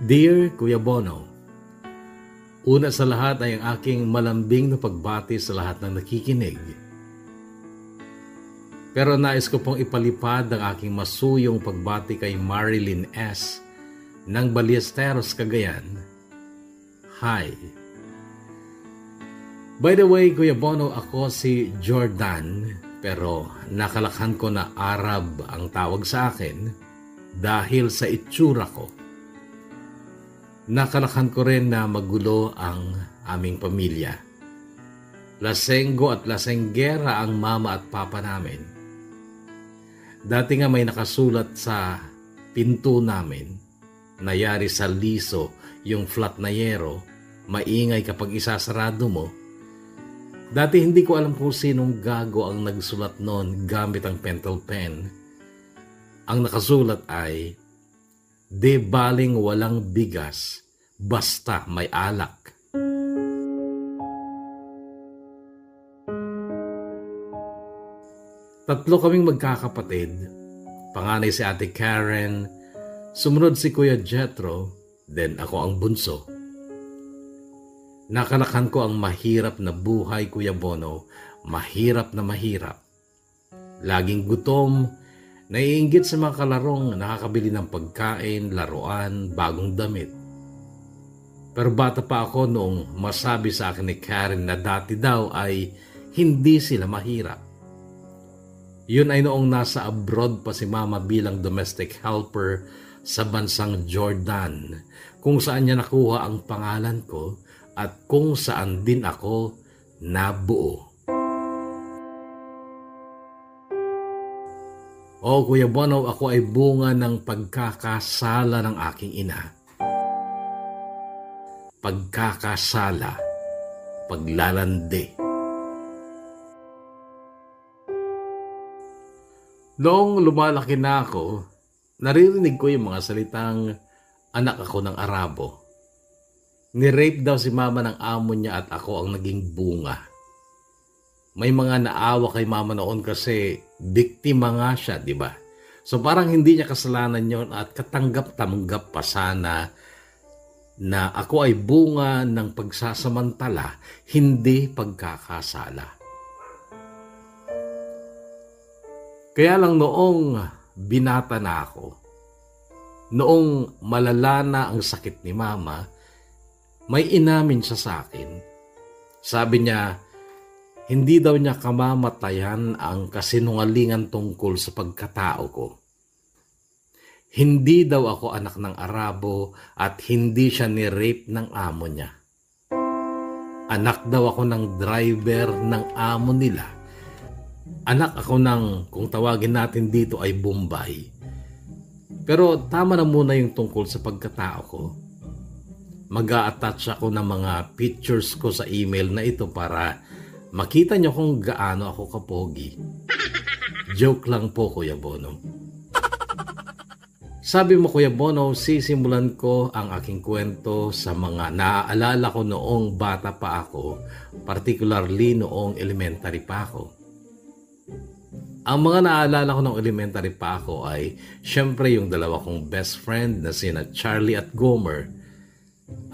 Dear Kuya Bono, una sa lahat ay ang aking malambing na pagbati sa lahat ng nakikinig. Pero nais ko pong ipalipad ang aking masuyong pagbati kay Marilyn S. ng Ballesteros, Cagayan. Hi! By the way, Kuya Bono, ako si Jordan, pero nakalakhan ko na Arab ang tawag sa akin dahil sa itsura ko. Nakalakhan ko rin na magulo ang aming pamilya. Lasenggo at lasenggera ang mama at papa namin. Dati nga may nakasulat sa pinto namin, nayari sa liso yung flat na yero, maingay kapag isasarado mo. Dati hindi ko alam kung sinong gago ang nagsulat noon gamit ang pentel pen. Ang nakasulat ay, "De baling walang bigas, basta may alak." Tatlo kaming magkakapatid. Panganay si Ate Karen, sumunod si Kuya Jethro, then ako ang bunso. Nakalakhan ko ang mahirap na buhay, Kuya Bono, mahirap na mahirap. Laging gutom, naiinggit sa mga kalarong nakakabili ng pagkain, laruan, bagong damit. Pero bata pa ako noong masabi sa akin ni Karen na dati daw ay hindi sila mahirap. Yun ay noong nasa abroad pa si Mama bilang domestic helper sa bansang Jordan, kung saan niya nakuha ang pangalan ko at kung saan din ako nabuo. O Kuya Bono, ako ay bunga ng pagkakasala ng aking ina. Pagkakasala, paglalandi. Noong lumalaki na ako, naririnig ko yung mga salitang anak ako ng Arabo. Ni-rape daw si mama ng amo niya at ako ang naging bunga. May mga naawa kay mama noon kasi biktima nga siya, di ba? So parang hindi niya kasalanan yon at katanggap-tanggap pa sana na ako ay bunga ng pagsasamantala, hindi pagkakasala. Kaya lang noong binata na ako, noong malala na ang sakit ni mama, may inamin siya sa akin. Sabi niya, hindi daw niya kamamatayan ang kasinungalingan tungkol sa pagkatao ko. Hindi daw ako anak ng Arabo at hindi siya ni-rape ng amo niya. Anak daw ako ng driver ng amo nila. Anak ako ng, kung tawagin natin dito ay Bombay. Pero tama na muna yung tungkol sa pagkatao ko. Mag-a-attach ako ng mga pictures ko sa email na ito para makita nyo kung gaano ako kapogi. Joke lang po, Kuya Bono. Sabi mo, Kuya Bono, sisimulan ko ang aking kwento sa mga naaalala ko noong bata pa ako, particularly noong elementary pa ako. Ang mga naalala ko noong elementary pa ako ay syempre yung dalawa kong best friend na sina Charlie at Gomer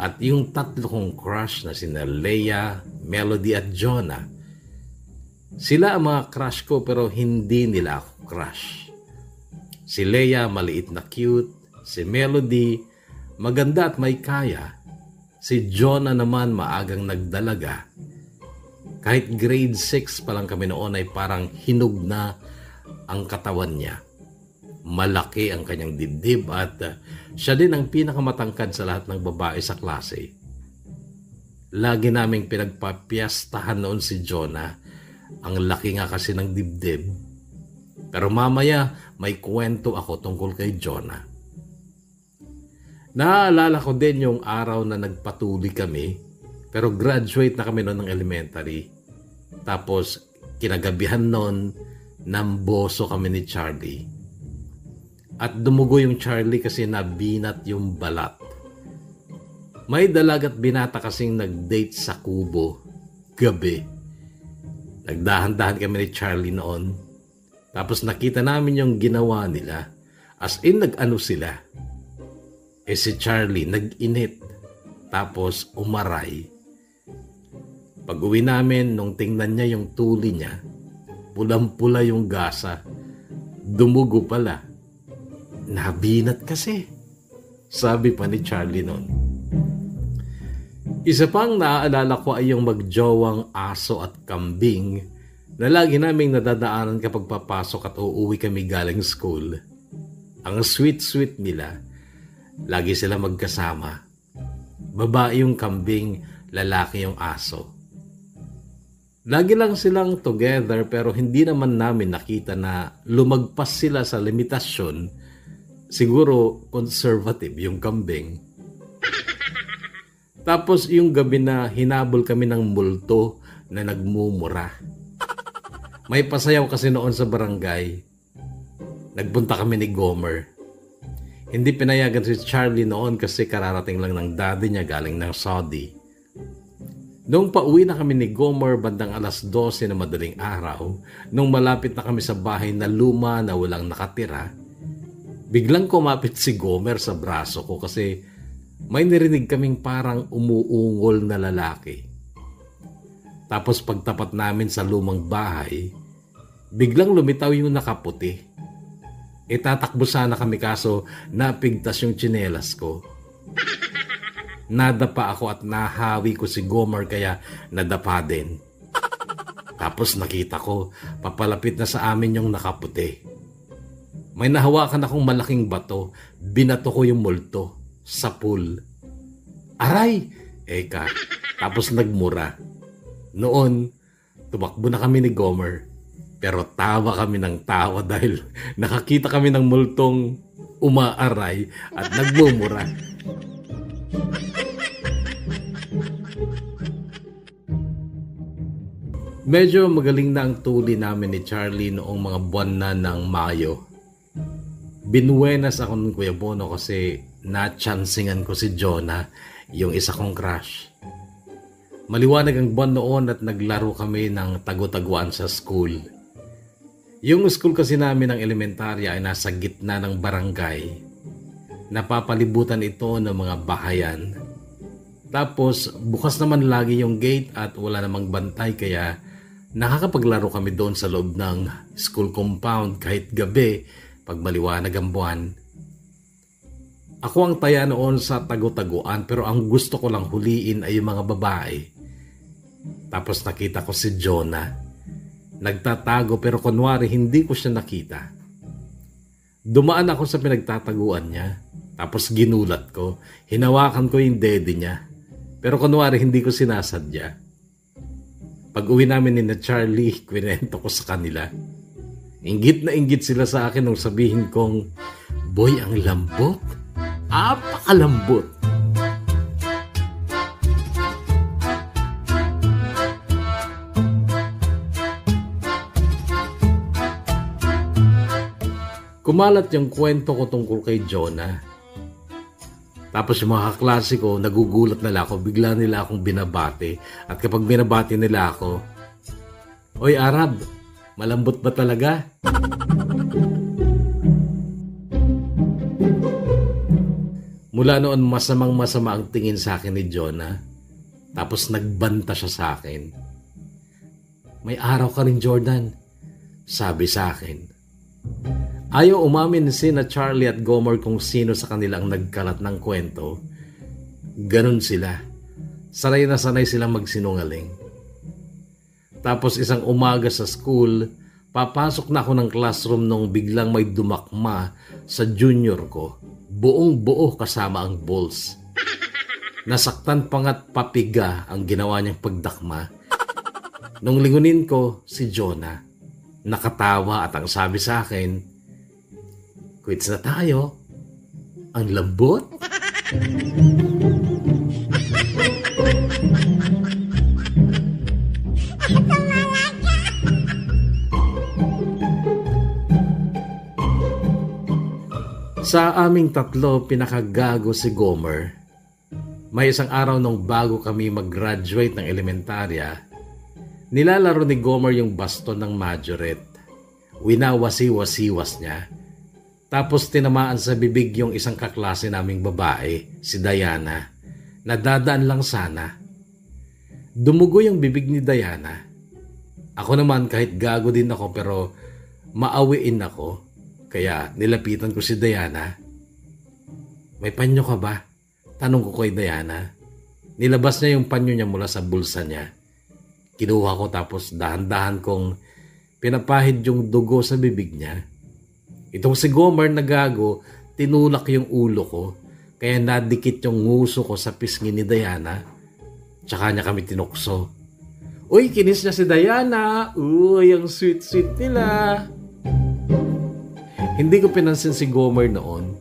at yung tatlo kong crush na sina Leia, Melody at Jonah. Sila ang mga crush ko pero hindi nila ako crush. Si Leia maliit na cute, si Melody maganda at may kaya, si Jonah naman maagang nagdalaga. Kahit grade 6 pa lang kami noon ay parang hinog na ang katawan niya. Malaki ang kanyang dibdib at siya din ang pinakamatangkad sa lahat ng babae sa klase. Lagi naming pinagpapiyastahan noon si Jonah. Ang laki nga kasi ng dibdib. Pero mamaya may kwento ako tungkol kay Jonah. Naaalala ko din yung araw na nagpatuli kami. Pero graduate na kami noon ng elementary. Tapos kinagabihan noon, namboso kami ni Charlie. At dumugo yung Charlie kasi nabinat yung balat. May dalagat binata kasing nag-date sa kubo. Gabi. Nagdahan-dahan kami ni Charlie noon. Tapos nakita namin yung ginawa nila. As in, nag-ano sila. Si Charlie nag-init, tapos umaray. Pag-uwi namin, nung tingnan niya yung tuli niya, pulang-pula yung gasa. Dumugo pala. Nabinat kasi, sabi pa ni Charlie noon. Isa pang naaalala ko ay yung magjowang aso at kambing na lagi naming nadadaanan kapag papasok at uuwi kami galing school. Ang sweet-sweet nila. Lagi sila magkasama. Babae yung kambing, lalaki yung aso. Lagi lang silang together pero hindi naman namin nakita na lumagpas sila sa limitasyon. Siguro conservative yung kambing. Tapos yung gabi na hinabol kami ng multo na nagmumura. May pasayaw kasi noon sa barangay. Nagpunta kami ni Gomer. Hindi pinayagan si Charlie noon kasi kararating lang ng daddy niya galing ng Saudi. Noong pauwi na kami ni Gomer bandang 12:00 na madaling araw, nung malapit na kami sa bahay na luma na walang nakatira, biglang kumapit si Gomer sa braso ko kasi may narinig kaming parang umuungol na lalaki. Tapos pagtapat namin sa lumang bahay, biglang lumitaw yung nakaputi. Tatakbo sana kami kaso napigtas yung tsinelas ko. Nadapa ako at nahawi ko si Gomer kaya nadapa din. Tapos nakita ko, papalapit na sa amin yung nakaputi. May nahawakan akong malaking bato, binato ko yung multo sa pool. Aray! Eka, tapos nagmura. Noon, tumakbo na kami ni Gomer. Pero tawa kami ng tawa dahil nakakita kami ng multong umaaray at nagmumura. Medyo magaling na ang tuli namin ni Charlie noong mga buwan na ng Mayo. Binuenas ako ng Kuya Bono kasi na-chancingan ko si Jonah, yung isa kong crush. Maliwanag ang buwan noon at naglaro kami ng tagu-taguan sa school. Yung school kasi namin ng elementarya ay nasa gitna ng barangay. Napapalibutan ito ng mga bahayan. Tapos bukas naman lagi yung gate at wala namang bantay kaya nakakapaglaro kami doon sa loob ng school compound kahit gabi pag maliwanag ang buwan. Ako ang taya noon sa tagu-taguan pero ang gusto ko lang huliin ay yung mga babae. Tapos nakita ko si Jonah. Nagtatago pero kunwari hindi ko siya nakita. Dumaan ako sa pinagtataguan niya. Tapos ginulat ko. Hinawakan ko yung dede niya. Pero kunwari hindi ko sinasadya. Pag uwi namin ni na Charlie, kwento ko sa kanila. Inggit na inggit sila sa akin nung sabihin kong, "Boy, ang lambot. Apakalambot." Kumalat yung kwento ko tungkol kay Jonah. Tapos yung mga kaklase ko, nagugulat nila ako, bigla nila akong binabate. At kapag binabate nila ako, "Oy Arab, malambot ba talaga?" Mula noon masamang-masama ang tingin sa akin ni Jonah. Tapos nagbanta siya sa akin. "May araw ka rin, Jordan," sabi sa akin. Ayaw umamin sina Charlie at Gomer kung sino sa kanila ang nagkalat ng kwento. Ganon sila. Sanay na sanay silang magsinungaling. Tapos isang umaga sa school, papasok na ako ng classroom nung biglang may dumakma sa junior ko. Buong buo kasama ang balls. Nasaktan pa nga't papiga ang ginawa niyang pagdakma. Nung lingunin ko si Jonah, nakatawa at ang sabi sa akin, "Quits na tayo. Ang lambot." Sa aming tatlo, pinakagago si Gomer. May isang araw nung bago kami mag-graduate ng elementarya, nilalaro ni Gomer yung baston ng majorette. Winawasi-wasiwas niya. Tapos tinamaan sa bibig yung isang kaklase naming babae, si Diana. Nadadaan lang sana. Dumugo yung bibig ni Diana. Ako naman kahit gago din ako pero maawiin ako. Kaya nilapitan ko si Diana. May panyo ka ba? Tanong ko kay Diana. Nilabas niya yung panyo niya mula sa bulsa niya. Kinuha ko tapos dahan-dahan kong pinapahid yung dugo sa bibig niya. Itong si Gomer na gago, tinulak yung ulo ko, kaya nadikit yung nguso ko sa pisngi ni Diana. Tsaka niya kami tinukso. Uy, kinis niya si Diana! Uy, ang sweet-sweet nila! Hindi ko pinansin si Gomer noon.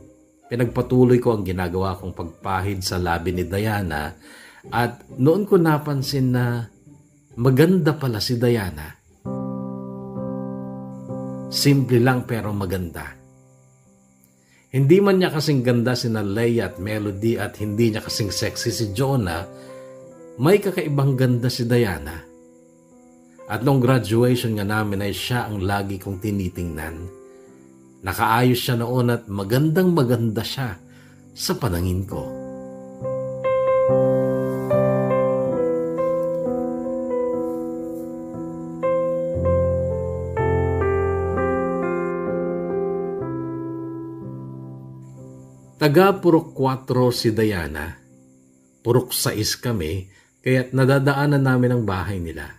Pinagpatuloy ko ang ginagawa kong pagpahid sa labi ni Diana at noon ko napansin na maganda pala si Diana. Simple lang pero maganda. Hindi man niya kasing ganda sina Leia at Melody at hindi niya kasing sexy si Jonah, may kakaibang ganda si Diana. At nung graduation nga namin ay siya ang lagi kong tinitingnan. Nakaayos siya noon at magandang maganda siya sa panangin ko. Taga Purok 4 si Diana. Purok 6 kami, kaya't nadadaanan namin ang bahay nila.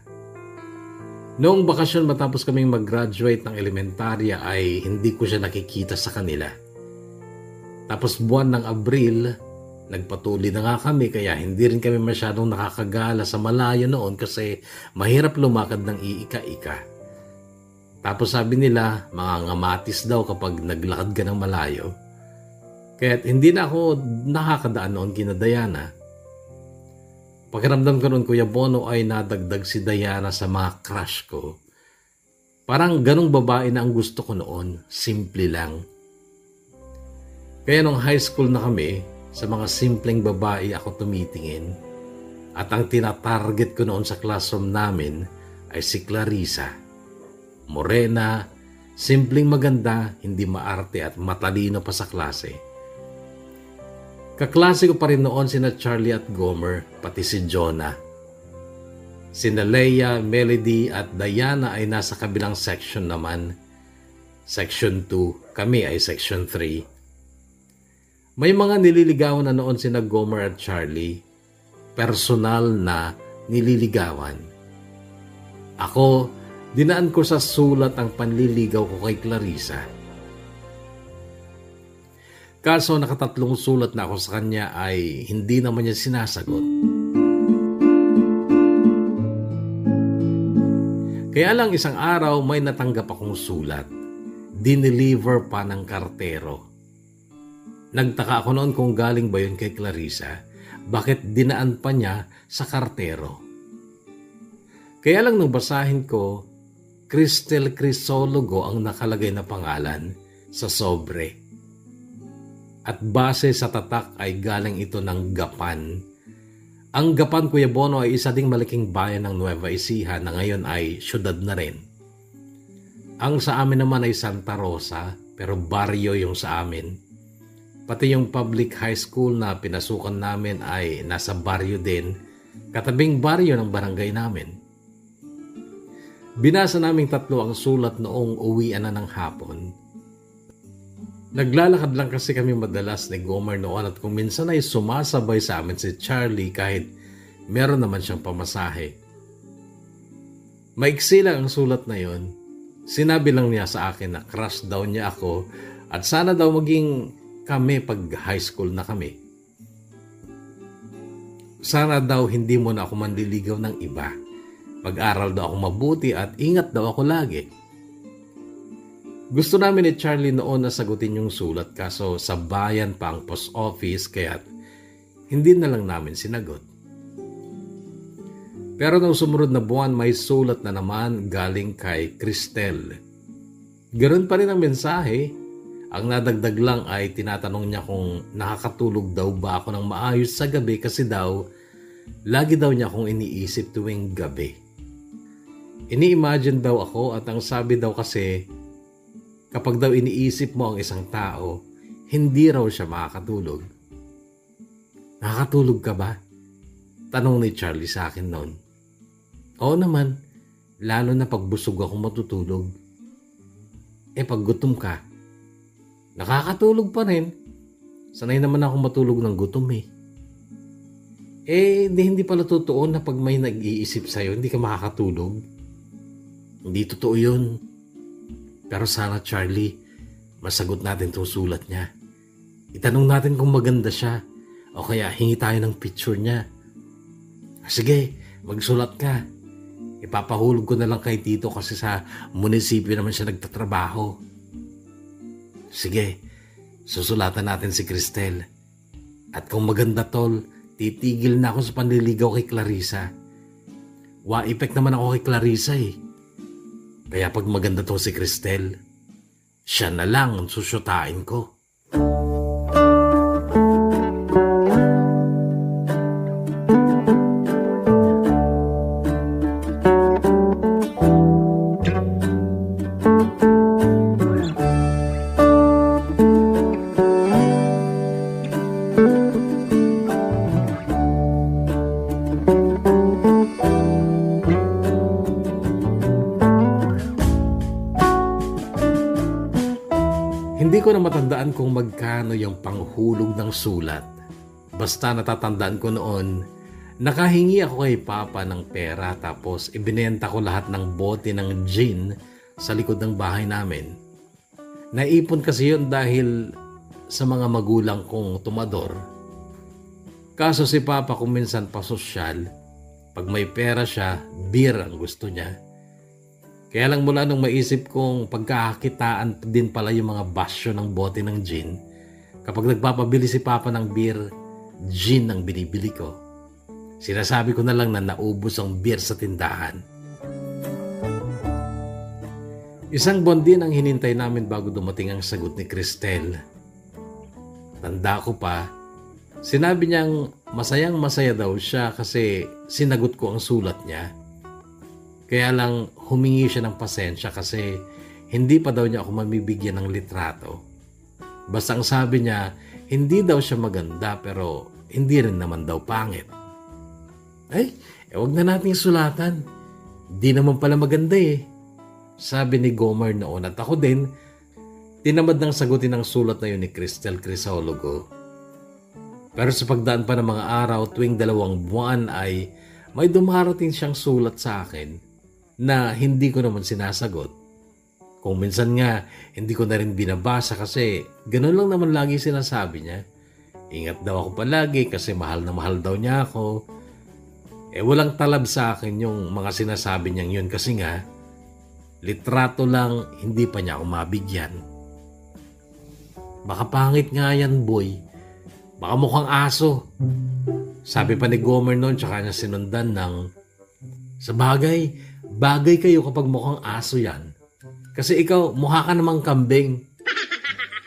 Noong bakasyon matapos kaming mag-graduate ng elementarya ay hindi ko siya nakikita sa kanila. Tapos buwan ng Abril, nagpatuloy na nga kami kaya hindi rin kami masyadong nakakagala sa malayo noon kasi mahirap lumakad ng iika-ika. Tapos sabi nila, mga ngamatis daw kapag naglakad ka ng malayo. Kaya't hindi na ako nakakadaan noon kina Diana. Pakiramdam ko noon, Kuya Bono, ay nadagdag si Diana sa mga crush ko. Parang ganong babae na ang gusto ko noon, simple lang. Kaya nung high school na kami, sa mga simpleng babae ako tumitingin. At ang tinatarget ko noon sa classroom namin ay si Clarissa. Morena, simpleng maganda, hindi maarte at matalino pa sa klase. Kaklase ko pa rin noon sina Charlie at Gomer, pati si Jonah. Sina Leia, Melody at Diana ay nasa kabilang section naman. Section 2, kami ay section 3. May mga nililigawan na noon sina Gomer at Charlie. Personal na nililigawan. Ako, dinaan ko sa sulat ang panliligaw ko kay Clarissa. Kaso nakatatlong sulat na ako sa kanya ay hindi naman niya sinasagot. Kaya lang isang araw may natanggap akong sulat. Dineliver pa ng kartero. Nagtaka ako noon kung galing ba yun kay Clarissa. Bakit dinaan pa niya sa kartero? Kaya lang nung basahin ko, Cristel Crisologo ang nakalagay na pangalan sa sobre. At base sa tatak ay galing ito ng Gapan. Ang Gapan, Kuya Bono, ay isa ding malaking bayan ng Nueva Ecija na ngayon ay syudad na rin. Ang sa amin naman ay Santa Rosa, pero baryo yung sa amin. Pati yung public high school na pinasukan namin ay nasa baryo din, katabing baryo ng barangay namin. Binasa naming tatlo ang sulat noong uwian na ng hapon. Naglalakad lang kasi kami madalas ni Gomer noon at kung minsan ay sumasabay sa amin si Charlie kahit meron naman siyang pamasahe. Maiksi lang ang sulat na yon. Sinabi lang niya sa akin na crush daw niya ako at sana daw maging kami pag high school na kami. Sana daw hindi mo na ako manliligaw ng iba. Mag-aral daw ako mabuti at ingat daw ako lagi. Gusto namin ni Charlie noon na sagutin yung sulat kaso sa bayan pa ang post office kaya't hindi na lang namin sinagot. Pero nung sumunod na buwan may sulat na naman galing kay Cristel. Ganoon pa rin ang mensahe. Ang nadagdag lang ay tinatanong niya kung nakakatulog daw ba ako ng maayos sa gabi kasi daw lagi daw niya akong iniisip tuwing gabi. Ini-imagine daw ako at ang sabi daw kasi Kapag daw iniisip mo ang isang tao, hindi raw siya makakatulog. Nakakatulog ka ba? Tanong ni Charlie sa akin noon. Oo naman, lalo na pag busog ako matutulog. Pag gutom ka, nakakatulog pa rin. Sanay naman ako matulog ng gutom hindi pala totoo na pag may nag-iisip sa'yo, hindi ka makakatulog. Hindi totoo yun. Pero sana, Charlie, masagot natin itong sulat niya. Itanong natin kung maganda siya o kaya hingi tayo ng picture niya. Sige, magsulat ka. Ipapahulog ko na lang kay Tito kasi sa munisipyo naman siya nagtatrabaho. Sige, susulatan natin si Cristel. At kung maganda, tol, titigil na ako sa panliligaw kay Clarissa. Wa-epek naman ako kay Clarissa Kaya pag maganda to si Cristel, siya na lang ang susyutain ko. Hindi ko na matandaan kung magkano yung panghulog ng sulat. Basta natatandaan ko noon, nakahingi ako kay Papa ng pera tapos ibinenta ko lahat ng bote ng gin sa likod ng bahay namin. Naipon kasi yun dahil sa mga magulang kong tumador. Kaso si Papa kung minsan pasosyal, pag may pera siya, beer ang gusto niya. Kaya lang mula nung maisip kong pagkakakitaan din pala yung mga basyo ng bote ng gin, kapag nagpapabili si Papa ng beer, gin ang binibili ko. Sinasabi ko na lang na naubos ang beer sa tindahan. Isang buwan din ang hinintay namin bago dumating ang sagot ni Cristel. Tanda ko pa, sinabi niyang masayang masaya daw siya kasi sinagot ko ang sulat niya. Kaya lang humingi siya ng pasensya kasi hindi pa daw niya ako mamibigyan ng litrato. Basta ang sabi niya, hindi daw siya maganda pero hindi rin naman daw pangit. Wag na nating sulatan. Di naman pala maganda Sabi ni Gomer noon at ako din, tinamad nang sagutin ang sulat na yun ni Cristel Crisologo. Pero sa pagdaan pa ng mga araw tuwing 2 buwan ay may dumarating siyang sulat sa akin na hindi ko naman sinasagot. Kung minsan nga, hindi ko na rin binabasa kasi ganun lang naman lagi sinasabi niya. Ingat daw ako palagi kasi mahal na mahal daw niya ako. Walang talab sa akin yung mga sinasabi niyang yun kasi nga, litrato lang hindi pa niya ako mabigyan. Baka pangit nga yan, boy. Baka mukhang aso. Sabi pa ni Gomer noon tsaka niya sinundan ng, sa bagay kayo kapag mukhang aso yan. Kasi ikaw, mukha ka namang kambing.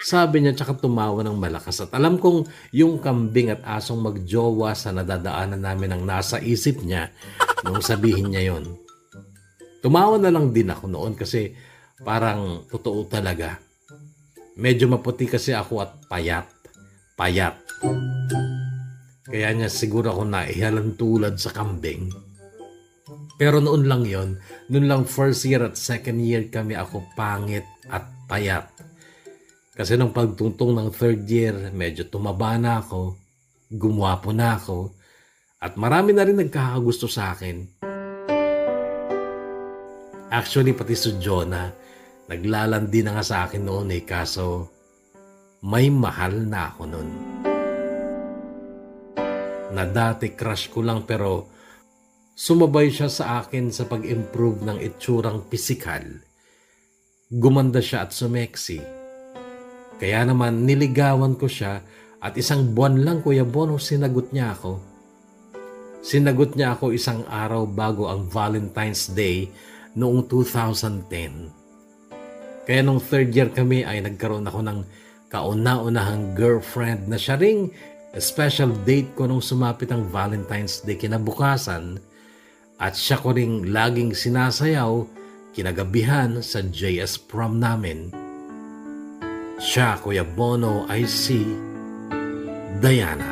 Sabi niya tsaka tumawa ng malakas at alam kong yung kambing at asong magjowa sa nadadaanan namin ang nasa isip niya nung sabihin niya yon. Tumawa na lang din ako noon kasi parang totoo talaga. Medyo maputi kasi ako at payat. Kaya niya siguro ako naihalang tulad sa kambing. Pero noon lang yon, noon lang first year at second year kami ako pangit at payat. Kasi nung pagtungtong ng third year, medyo tumaba na ako, gumwapo na ako, at marami na rin nagkakagusto sa akin. Actually, pati si Jonah, naglalandi na nga sa akin noon kaso may mahal na ako noon. Na dati crush ko lang pero sumabay siya sa akin sa pag-improve ng itsurang pisikal. Gumanda siya at sumeksi. Kaya naman niligawan ko siya at 1 buwan lang Kuya Bono sinagot niya ako. Sinagot niya ako 1 araw bago ang Valentine's Day noong 2010. Kaya nung third year kami ay nagkaroon ako ng kauna-unahang girlfriend na siya ring special date ko nung sumapit ang Valentine's Day kinabukasan. At siya ko ring laging sinasayaw kinagabihan sa JS prom namin. Siya, Kuya Bono, ay si Diana.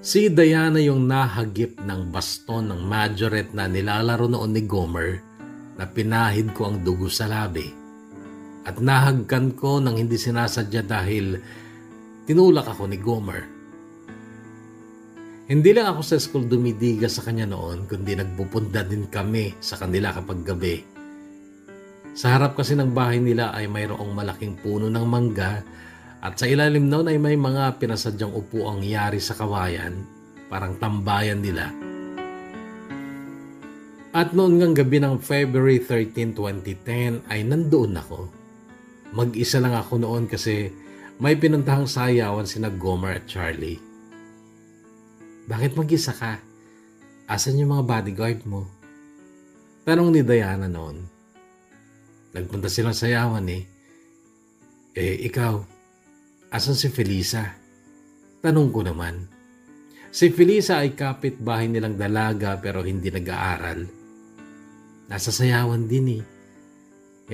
Si Diana yung nahagip ng baston ng majorette na nilalaro noon ni Gomer na pinahid ko ang dugo sa labi. At nahagkan ko nang hindi sinasadya dahil tinulak ako ni Gomer. Hindi lang ako sa school dumidiga sa kanya noon, kundi nagpupunta din kami sa kanila kapag gabi. Sa harap kasi ng bahay nila ay mayroong malaking puno ng mangga at sa ilalim noon ay may mga pinasadyang upuang yari sa kawayan, parang tambayan nila. At noon ngang gabi ng February 13, 2010 ay nandoon ako. Mag-isa lang ako noon kasi may pinuntahang sayawan sina Gomer at Charlie. Bakit mag-isa ka? Asan yung mga bodyguard mo? Tanong ni Diana noon. Nagpunta silang sayawan eh. Ikaw, asan si Felisa? Tanong ko naman. Si Felisa ay kapitbahay nilang dalaga pero hindi nag-aaral. Nasa sayawan din eh.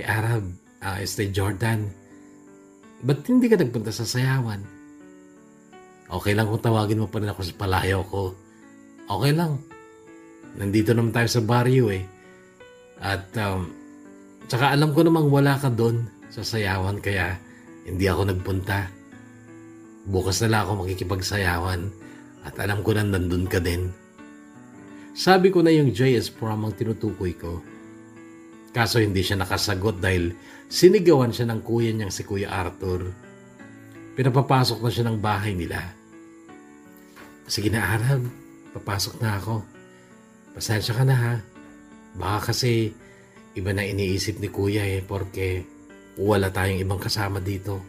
Arab, Jordan, ba't hindi ka nagpunta sa sayawan? Okay lang kung tawagin mo pa rin ako sa palayaw ko. Okay lang. Nandito naman tayo sa baryo eh. At tsaka alam ko namang wala ka doon sa sayawan kaya hindi ako nagpunta. Bukas na lang ako makikipagsayawan at alam ko na nandun ka din. Sabi ko na yung JS Prom ang tinutukoy ko. Kaso hindi siya nakasagot dahil sinigawan siya ng kuya niyang si Kuya Arthur. Pinapapasok na siya ng bahay nila. Sige na Arab, papasok na ako. Pasensya ka na ha. Baka kasi iba na iniisip ni Kuya porque wala tayong ibang kasama dito.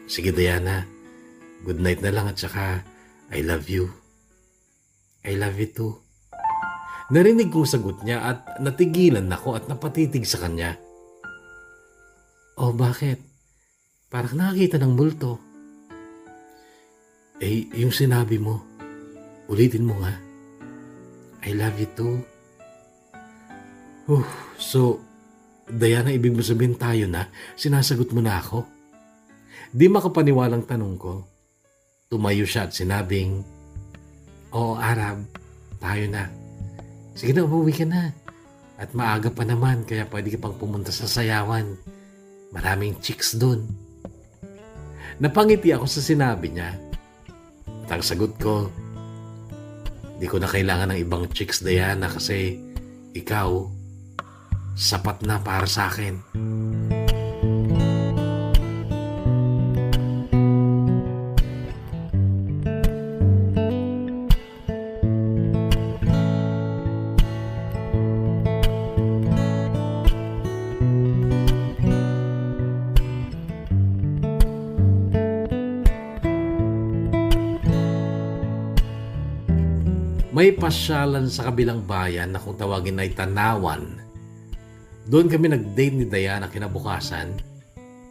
Sige Diana, good night na lang at saka I love you. I love you too. Narinig kong sagot niya at natigilan ako at napatitig sa kanya. Oh, bakit? Parang nakakita ng multo. Yung sinabi mo, ulitin mo nga. I love you too. So, Diana, ibig mo sabihin tayo na? Sinasagot mo na ako? Di makapaniwalang tanong ko. Tumayo siya at sinabing, Oo, Arab, tayo na. Sige na, umuwi ka na. At maaga pa naman, kaya pwede ka pang pumunta sa sayawan. Maraming chicks dun. Napangiti ako sa sinabi niya. At ang sagot ko, di ko na kailangan ng ibang chicks, Diana, kasi ikaw, sapat na para sa akin. May pasyalan sa kabilang bayan na kung tawagin ay Tanawan. Doon kami nag-date ni Diana kinabukasan.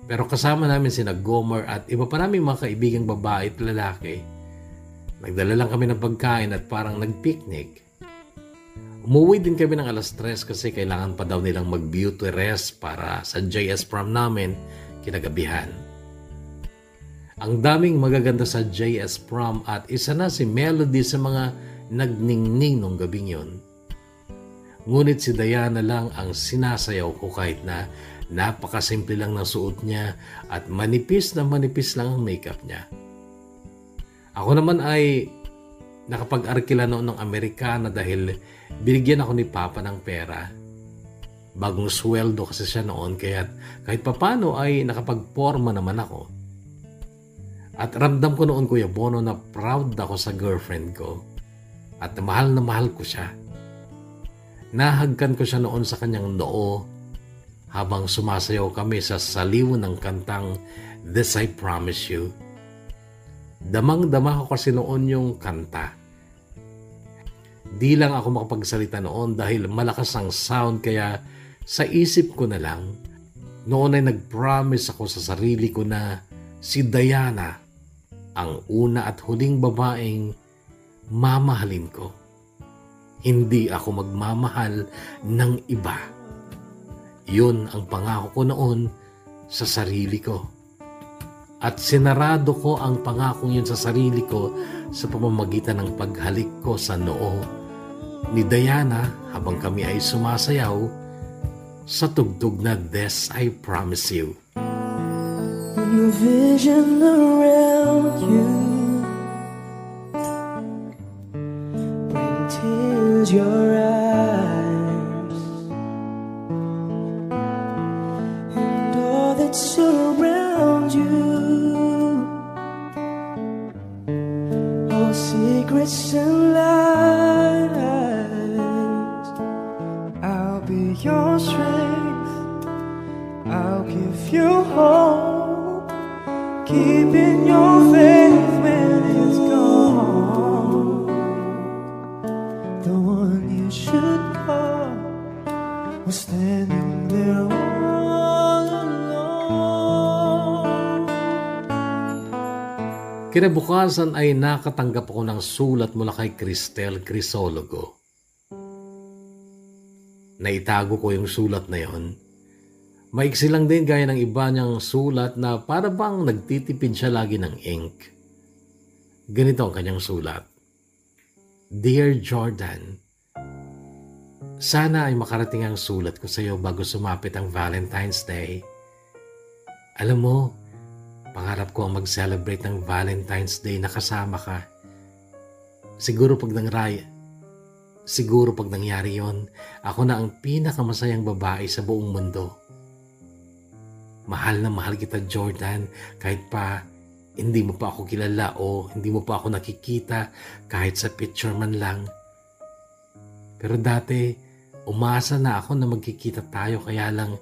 Pero kasama namin sina Gomer at iba pa naming mga kaibigang babae at lalaki. Nagdala lang kami ng pagkain at parang nag-picnic. Umuwi din kami ng 3:00 kasi kailangan pa daw nilang mag-beauty rest para sa JS Prom namin kinagabihan. Ang daming magaganda sa JS Prom at isa na si Melody sa mga nagningning nung gabing yon. Ngunit si Diana lang ang sinasayaw ko kahit na napakasimple lang ng suot niya at manipis na manipis lang ang makeup niya. Ako naman ay nakapag-arkila noon ng Amerikana dahil binigyan ako ni Papa ng pera. Bagong sweldo kasi siya noon kaya kahit papano ay nakapagporma naman ako. At ramdam ko noon, Kuya Bono, na proud ako sa girlfriend ko. At mahal na mahal ko siya. Nahagkan ko siya noon sa kanyang noo habang sumasayaw kami sa saliw ng kantang This I Promise You. Damang-dama ko kasi noon yung kanta. Di lang ako makapagsalita noon dahil malakas ang sound kaya sa isip ko na lang Noon ay nag-promise ako sa sarili ko na si Diana ang una at huling babaeng mamahalin ko. Hindi ako magmamahal ng iba. Yun ang pangako ko noon sa sarili ko. At sinarado ko ang pangakong yun sa sarili ko sa pamamagitan ng paghalik ko sa noo ni Diana habang kami ay sumasayaw sa tugtog na This I Promise You. When your vision around you bring tears your eyes, and all that surrounds you, all secrets and lies, I'll be your strength, I'll give you hope, keeping your faith when it's gone. The one you should call was standing there all alone. Kinabukasan ay nakatanggap ako ng sulat mula kay Cristel Crisologo. Naitago ko yung sulat na yon. Maiksi lang din gaya ng iba niyang sulat na para bang nagtitipid siya lagi ng ink. Ganito ang kanyang sulat. Dear Jordan, sana ay makarating ang sulat ko sa iyo bago sumapit ang Valentine's Day. Alam mo, pangarap ko ang mag-celebrate ng Valentine's Day na kasama ka. Siguro pag nangyari yon, ako na ang pinakamasayang babae sa buong mundo. Mahal na mahal kita, Jordan, kahit pa hindi mo pa ako kilala o hindi mo pa ako nakikita kahit sa picture man lang. Pero dati, umasa na ako na magkikita tayo kaya lang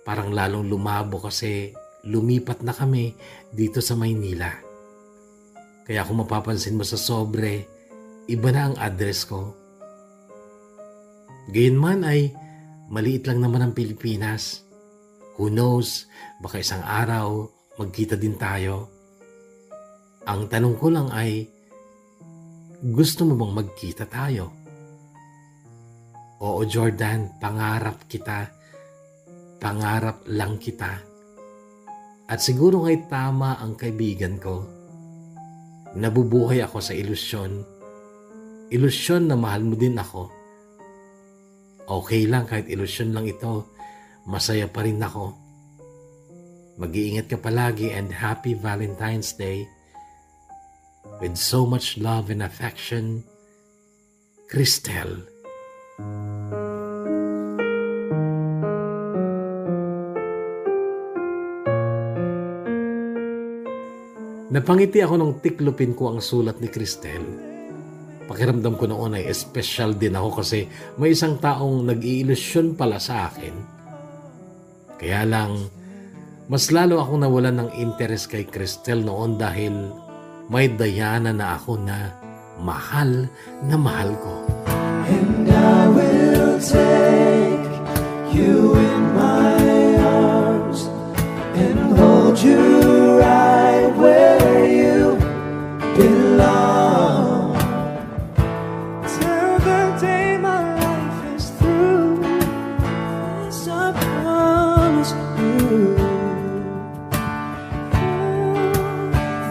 parang lalong lumabo kasi lumipat na kami dito sa Maynila. Kaya kung mapapansin mo sa sobre, iba na ang address ko. Gayunman ay maliit lang naman ang Pilipinas. Who knows, baka isang araw magkita din tayo. Ang tanong ko lang ay, gusto mo bang magkita tayo? Oo, Jordan, pangarap kita. Pangarap lang kita. At siguro nga'y tama ang kaibigan ko. Nabubuhay ako sa ilusyon. Ilusyon na mahal mo din ako. Okay lang kahit ilusyon lang ito. Masaya pa rin ako. Mag-iingat ka palagi and happy Valentine's Day. With so much love and affection, Cristel. Napangiti ako nung tiklopin ko ang sulat ni Cristel. Pakiramdam ko noon ay espesyal din ako kasi may isang taong nag-iilusyon pala sa akin. Kaya lang, mas lalo akong nawalan ng interest kay Cristel noon dahil may Diana na ako na mahal ko. And I will take you in my arms and hold you right where you belong. Till the day my life is through, this I promise you.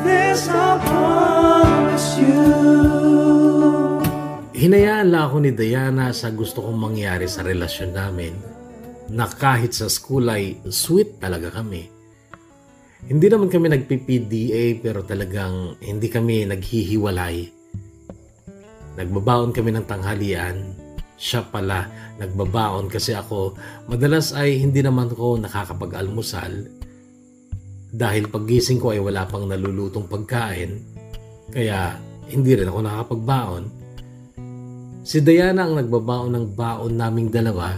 This I promise you. Hinayaan lang ako ni Diana sa gusto kong mangyari sa relasyon namin na kahit sa school ay sweet talaga kami. Hindi naman kami nagpi-PDA pero talagang hindi kami naghihiwalay. Nagbabaon kami ng tanghalian. Siya pala nagbabaon kasi ako madalas ay hindi naman ko nakakapag-almusal dahil paggising ko ay wala pang nalulutong pagkain kaya hindi rin ako nakakapagbaon. Si Diana ang nagbabaon ng baon naming dalawa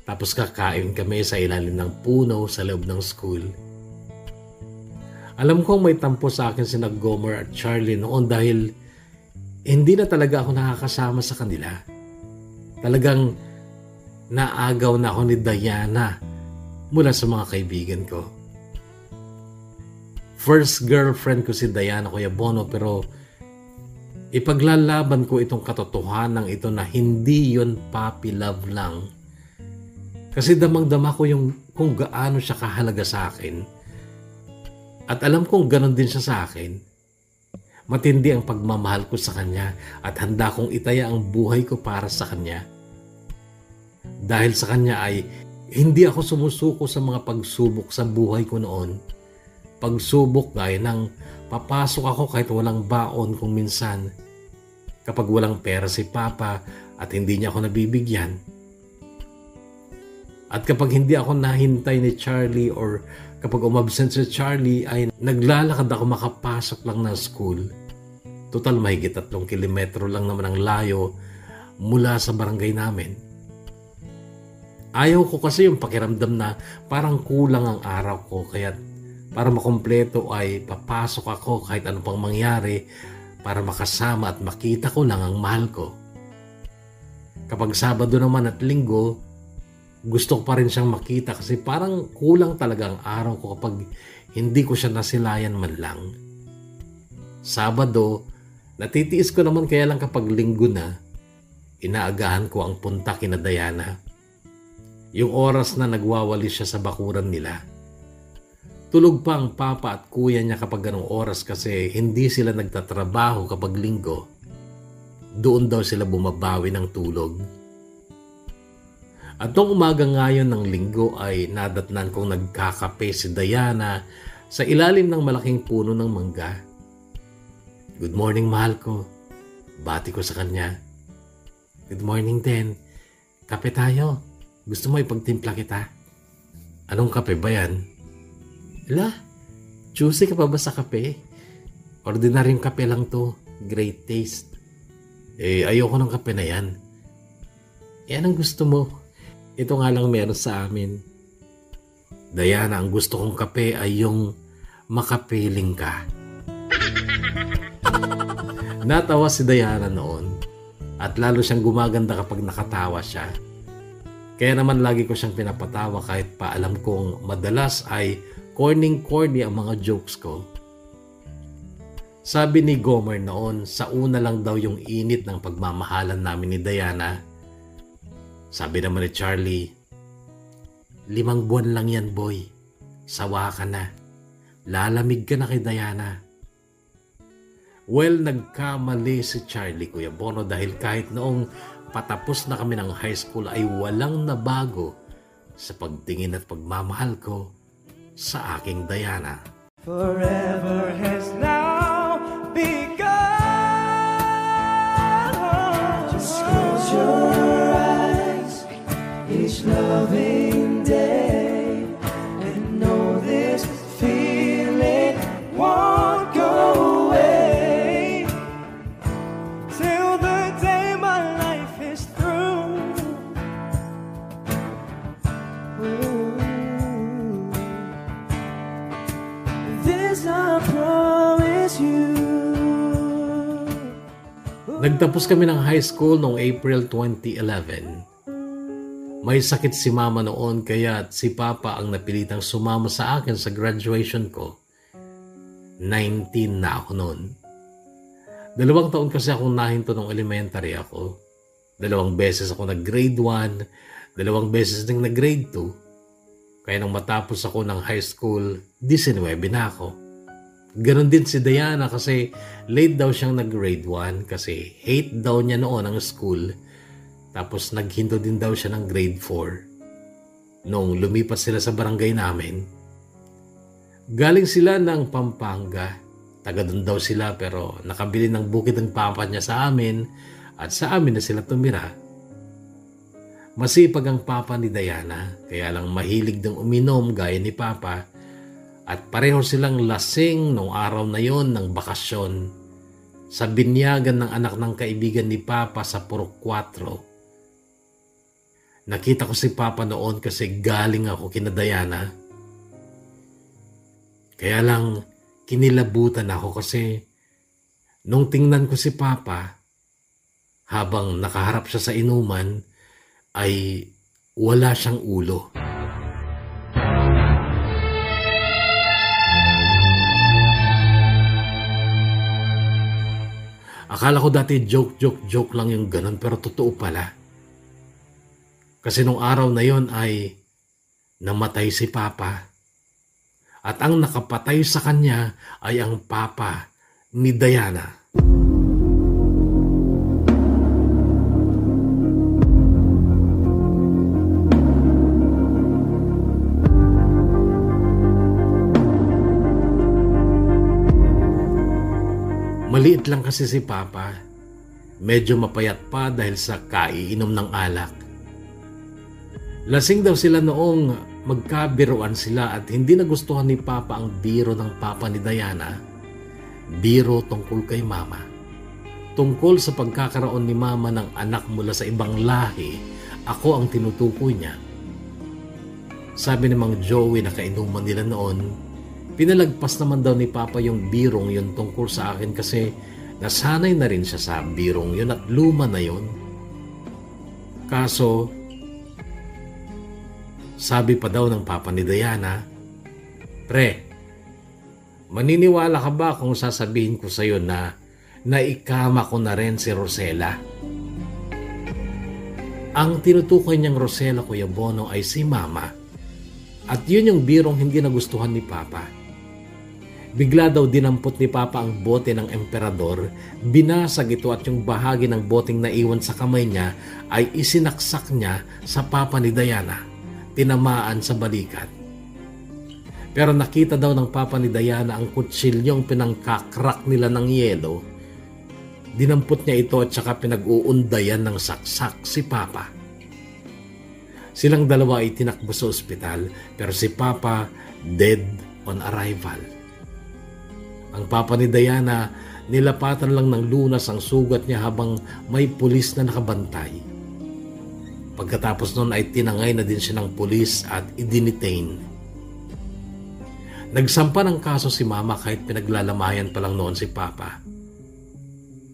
tapos kakain kami sa ilalim ng puno sa loob ng school. Alam kong may tampo sa akin sina Gomer at Charlie noon dahil hindi na talaga ako nakakasama sa kanila. Talagang naagaw na ako ni Diana mula sa mga kaibigan ko. First girlfriend ko si Diana, Kuya Bono, pero ipaglalaban ko itong katotohanan ito na hindi yon puppy love lang. Kasi damang-dama ko kung gaano siya kahalaga sa akin. At alam kong ganon din siya sa akin. Matindi ang pagmamahal ko sa kanya at handa kong itaya ang buhay ko para sa kanya. Dahil sa kanya ay hindi ako sumusuko sa mga pagsubok sa buhay ko noon. Pagsubok gaya ng papasok ako kahit walang baon kung minsan. Kapag walang pera si Papa at hindi niya ako nabibigyan. At kapag hindi ako nahintay ni Charlie or kapag umabsent si Charlie ay naglalakad ako makapasok lang ng school. Total mahigit 3 kilometro lang naman ang layo mula sa barangay namin. Ayaw ko kasi yung pakiramdam na parang kulang ang araw ko kaya para makumpleto ay papasok ako kahit ano pang mangyari para makasama at makita ko lang ang mahal ko. Kapag Sabado naman at Linggo, gusto ko pa rin siyang makita kasi parang kulang talaga ang araw ko kapag hindi ko siya nasilayan man lang. Sabado, natitiis ko naman kaya lang kapag Linggo na, inaagahan ko ang punta kina Diana. Yung oras na nagwawali siya sa bakuran nila. Tulog pa ang papa at kuya niya kapag ganong oras kasi hindi sila nagtatrabaho kapag Linggo. Doon daw sila bumabawi ng tulog. At noong umaga ngayon ng Linggo ay nadatnan kong nagkakape si Diana sa ilalim ng malaking puno ng mangga. Good morning, mahal ko. Bati ko sa kanya. Good morning din. Kape tayo. Gusto mo ipagtimpla kita? Anong kape ba yan? Ala, choosy ka pa ba sa kape? Ordinaryong kape lang to. Great taste. Ayoko ng kape na yan. Anong gusto mo? Ito nga lang meron sa amin. Diana, ang gusto kong kape ay yung makapiling ka. Natawa si Diana noon at lalo siyang gumaganda kapag nakatawa siya. Kaya naman lagi ko siyang pinapatawa kahit pa alam kong madalas ay corny ang mga jokes ko. Sabi ni Gomer noon, sa una lang daw yung init ng pagmamahalan namin ni Diana. Sabi naman ni Charlie, 5 buwan lang yan, boy. Sawa ka na. Lalamig ka na kay Diana. Well, nagkamali si Charlie, Kuya Bono, dahil kahit noong patapos na kami ng high school ay walang nabago sa pagtingin at pagmamahal ko sa aking Diana. Forever has now begun. Just close your eyes each loving day and know this feeling won't go away till the day my life is through. This I promise you. Nagtapos kami ng high school noong April 2011. May sakit si mama noon kaya si papa ang napilitang sumama sa akin sa graduation ko. 19 na ako noon. 2 taon kasi akong nahinto nung elementary ako. 2 beses ako nag-grade 1, 2 beses din nag-grade 2. Kaya nung matapos ako ng high school, 19 na ako. Ganon din si Diana kasi late daw siyang nag-grade 1 kasi hate daw niya noon ang school. Tapos naghinto din daw siya ng grade 4. Noong lumipat sila sa barangay namin. Galing sila ng Pampanga. Taga doon daw sila pero nakabili ng bukid ng papa niya sa amin at sa amin na sila tumira. Masipag ang papa ni Diana kaya lang mahilig ding uminom gaya ni papa at pareho silang lasing noong araw na yon ng bakasyon sa binyagan ng anak ng kaibigan ni papa sa Purok 4. Nakita ko si papa noon kasi galing ako kina Diana. Kaya lang kinilabutan ako kasi nung tingnan ko si papa habang nakaharap siya sa inuman ay wala siyang ulo. Akala ko dati joke lang yung ganun, pero totoo pala. Kasi nung araw na yon ay namatay si Papa. At ang nakapatay sa kanya ay ang Papa ni Diana. Maliit lang kasi si Papa. Medyo mapayat pa dahil sa kaiinom ng alak. Lasing daw sila noong magkabiruan sila at hindi nagustuhan ni Papa ang biro ng Papa ni Diana. Biro tungkol kay Mama. Tungkol sa pagkakaroon ni Mama ng anak mula sa ibang lahi, ako ang tinutukoy niya. Sabi ni Mang Joey na kainuman nila noon, pinalagpas naman daw ni Papa yung birong yun tungkol sa akin kasi nasanay na rin siya sa birong yun at luma na yun. Kaso, sabi pa daw ng Papa ni Diana, "Pre, maniniwala ka ba kung sasabihin ko sa'yo na naikama ko na rin si Rosella?" Ang tinutukoy niyang Rosella, Kuya Bono, ay si Mama. At yun yung birong hindi nagustuhan ni Papa. Bigla daw dinampot ni Papa ang bote ng emperador, binasag ito at yung bahagi ng boteng naiwan sa kamay niya ay isinaksak niya sa Papa ni Diana, tinamaan sa balikat. Pero nakita daw ng Papa ni Diana ang kutsilyong pinangkakrak nila ng yelo. Dinampot niya ito at saka pinag-uundayan ng saksak si Papa. Silang dalawa ay tinakbo sa ospital pero si Papa dead on arrival. Ang Papa ni Diana, nilapatan lang ng lunas ang sugat niya habang may pulis na nakabantay. Pagkatapos nun ay tinangay na din siya ng pulis at idinitain. Nagsampa ng kaso si Mama kahit pinaglalamayan pa lang noon si Papa.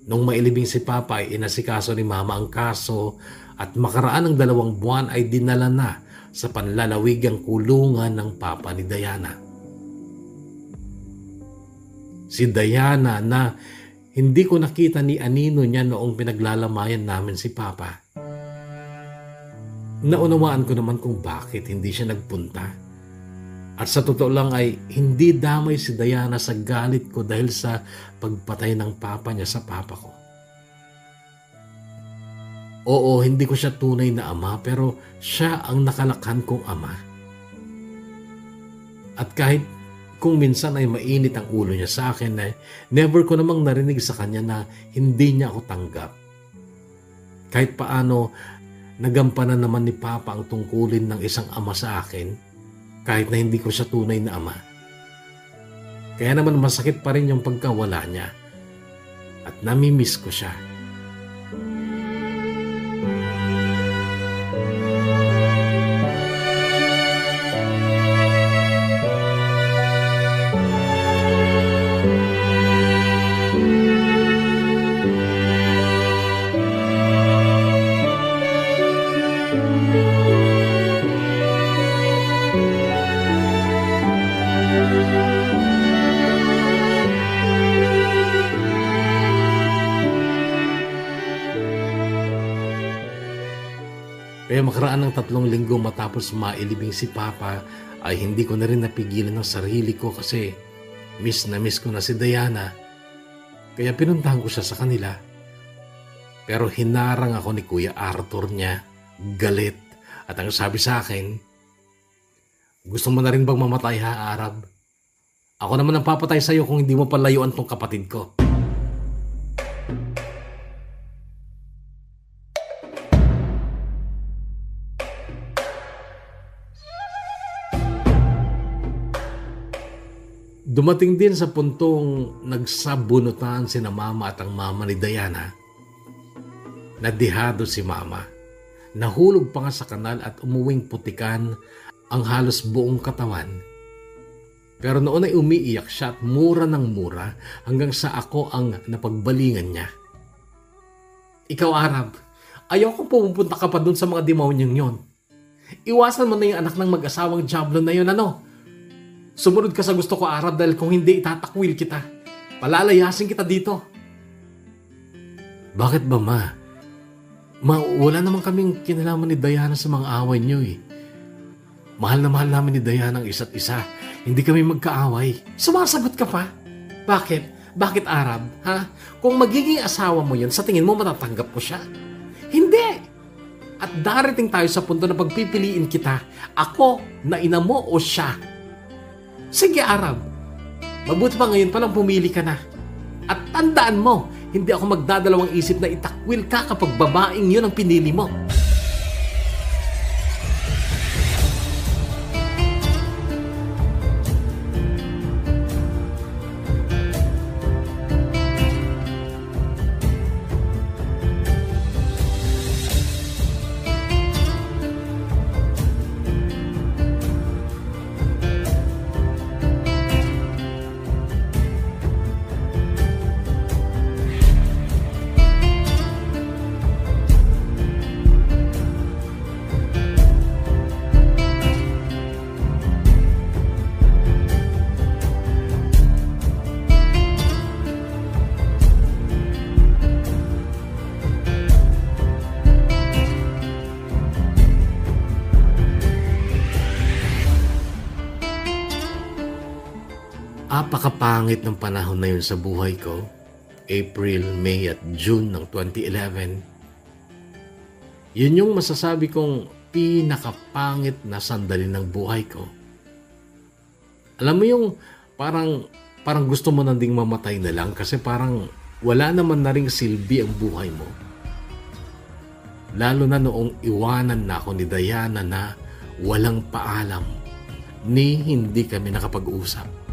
Nung mailibing si Papa ay inasikaso ni Mama ang kaso at makaraan ng 2 buwan ay dinala na sa panlalawigang kulungan ng Papa ni Diana. Si Diana na hindi ko nakita ni anino niya noong pinaglalamayan namin si Papa. Naunawaan ko naman kung bakit hindi siya nagpunta. At sa totoo lang ay hindi damay si Diana sa galit ko dahil sa pagpatay ng Papa niya sa Papa ko. Oo, hindi ko siya tunay na ama pero siya ang nakalakhan kong ama. At kahit kung minsan ay mainit ang ulo niya sa akin, never ko namang narinig sa kanya na hindi niya ako tanggap. Kahit paano, nagampanan naman ni Papa ang tungkulin ng isang ama sa akin, kahit na hindi ko siya tunay na ama. Kaya naman masakit pa rin yung pagkawala niya, at namimiss ko siya. Kaya makaraan ng 3 linggo matapos mailibing si Papa ay hindi ko na rin napigilan ng sarili ko kasi miss na miss ko na si Diana. Kaya pinuntahan ko siya sa kanila. Pero hinarang ako ni Kuya Arthur niya, galit. At ang sabi sa akin, "Gusto mo na rin bang mamatay ha, Arab? Ako naman ang papatay sa'yo kung hindi mo palayuan tong kapatid ko." Dumating din sa puntong nagsabunutan sina Mama at ang Mama ni Diana. Nadihado si Mama. Nahulog pa nga sa kanal at umuwing putikan ang halos buong katawan. Pero noon ay umiiyak siya at mura ng mura hanggang sa ako ang napagbalingan niya. "Ikaw, Arab, ayaw kong pumunta ka pa dun sa mga demonyong yon. Iwasan mo na yung anak ng mag-asawang Diablo na yon, ano? Sumunod ka sa gusto ko, Arab, dahil kung hindi itatakwil kita. Palalayasin kita dito." Bakit ba, Ma? Ma, wala naman kaming kinalaman ni Diana sa mga away niyo eh. Mahal na mahal namin ni Diana ang isa't isa. Hindi kami magkaaway. Sumasagot ka pa? Bakit? Bakit Arab? Ha? Kung magiging asawa mo yan, sa tingin mo matatanggap ko siya? Hindi! At darating tayo sa punto na pagpipiliin kita, ako na ina mo o siya. Sige Arab, mabuti pa ngayon palang pumili ka na. At tandaan mo, hindi ako magdadalawang isip na itakwil ka kapag babaeng yun ang pinili mo. Apakapangit ng panahon na yun sa buhay ko. April, May at June ng 2011. Yun yung masasabi kong pinakapangit na sandali ng buhay ko. Alam mo yung parang gusto mo nang ding mamatay na lang kasi parang wala naman na ring silbi ang buhay mo. Lalo na noong iwanan na ako ni Diana na walang paalam ni hindi kami nakapag-usap.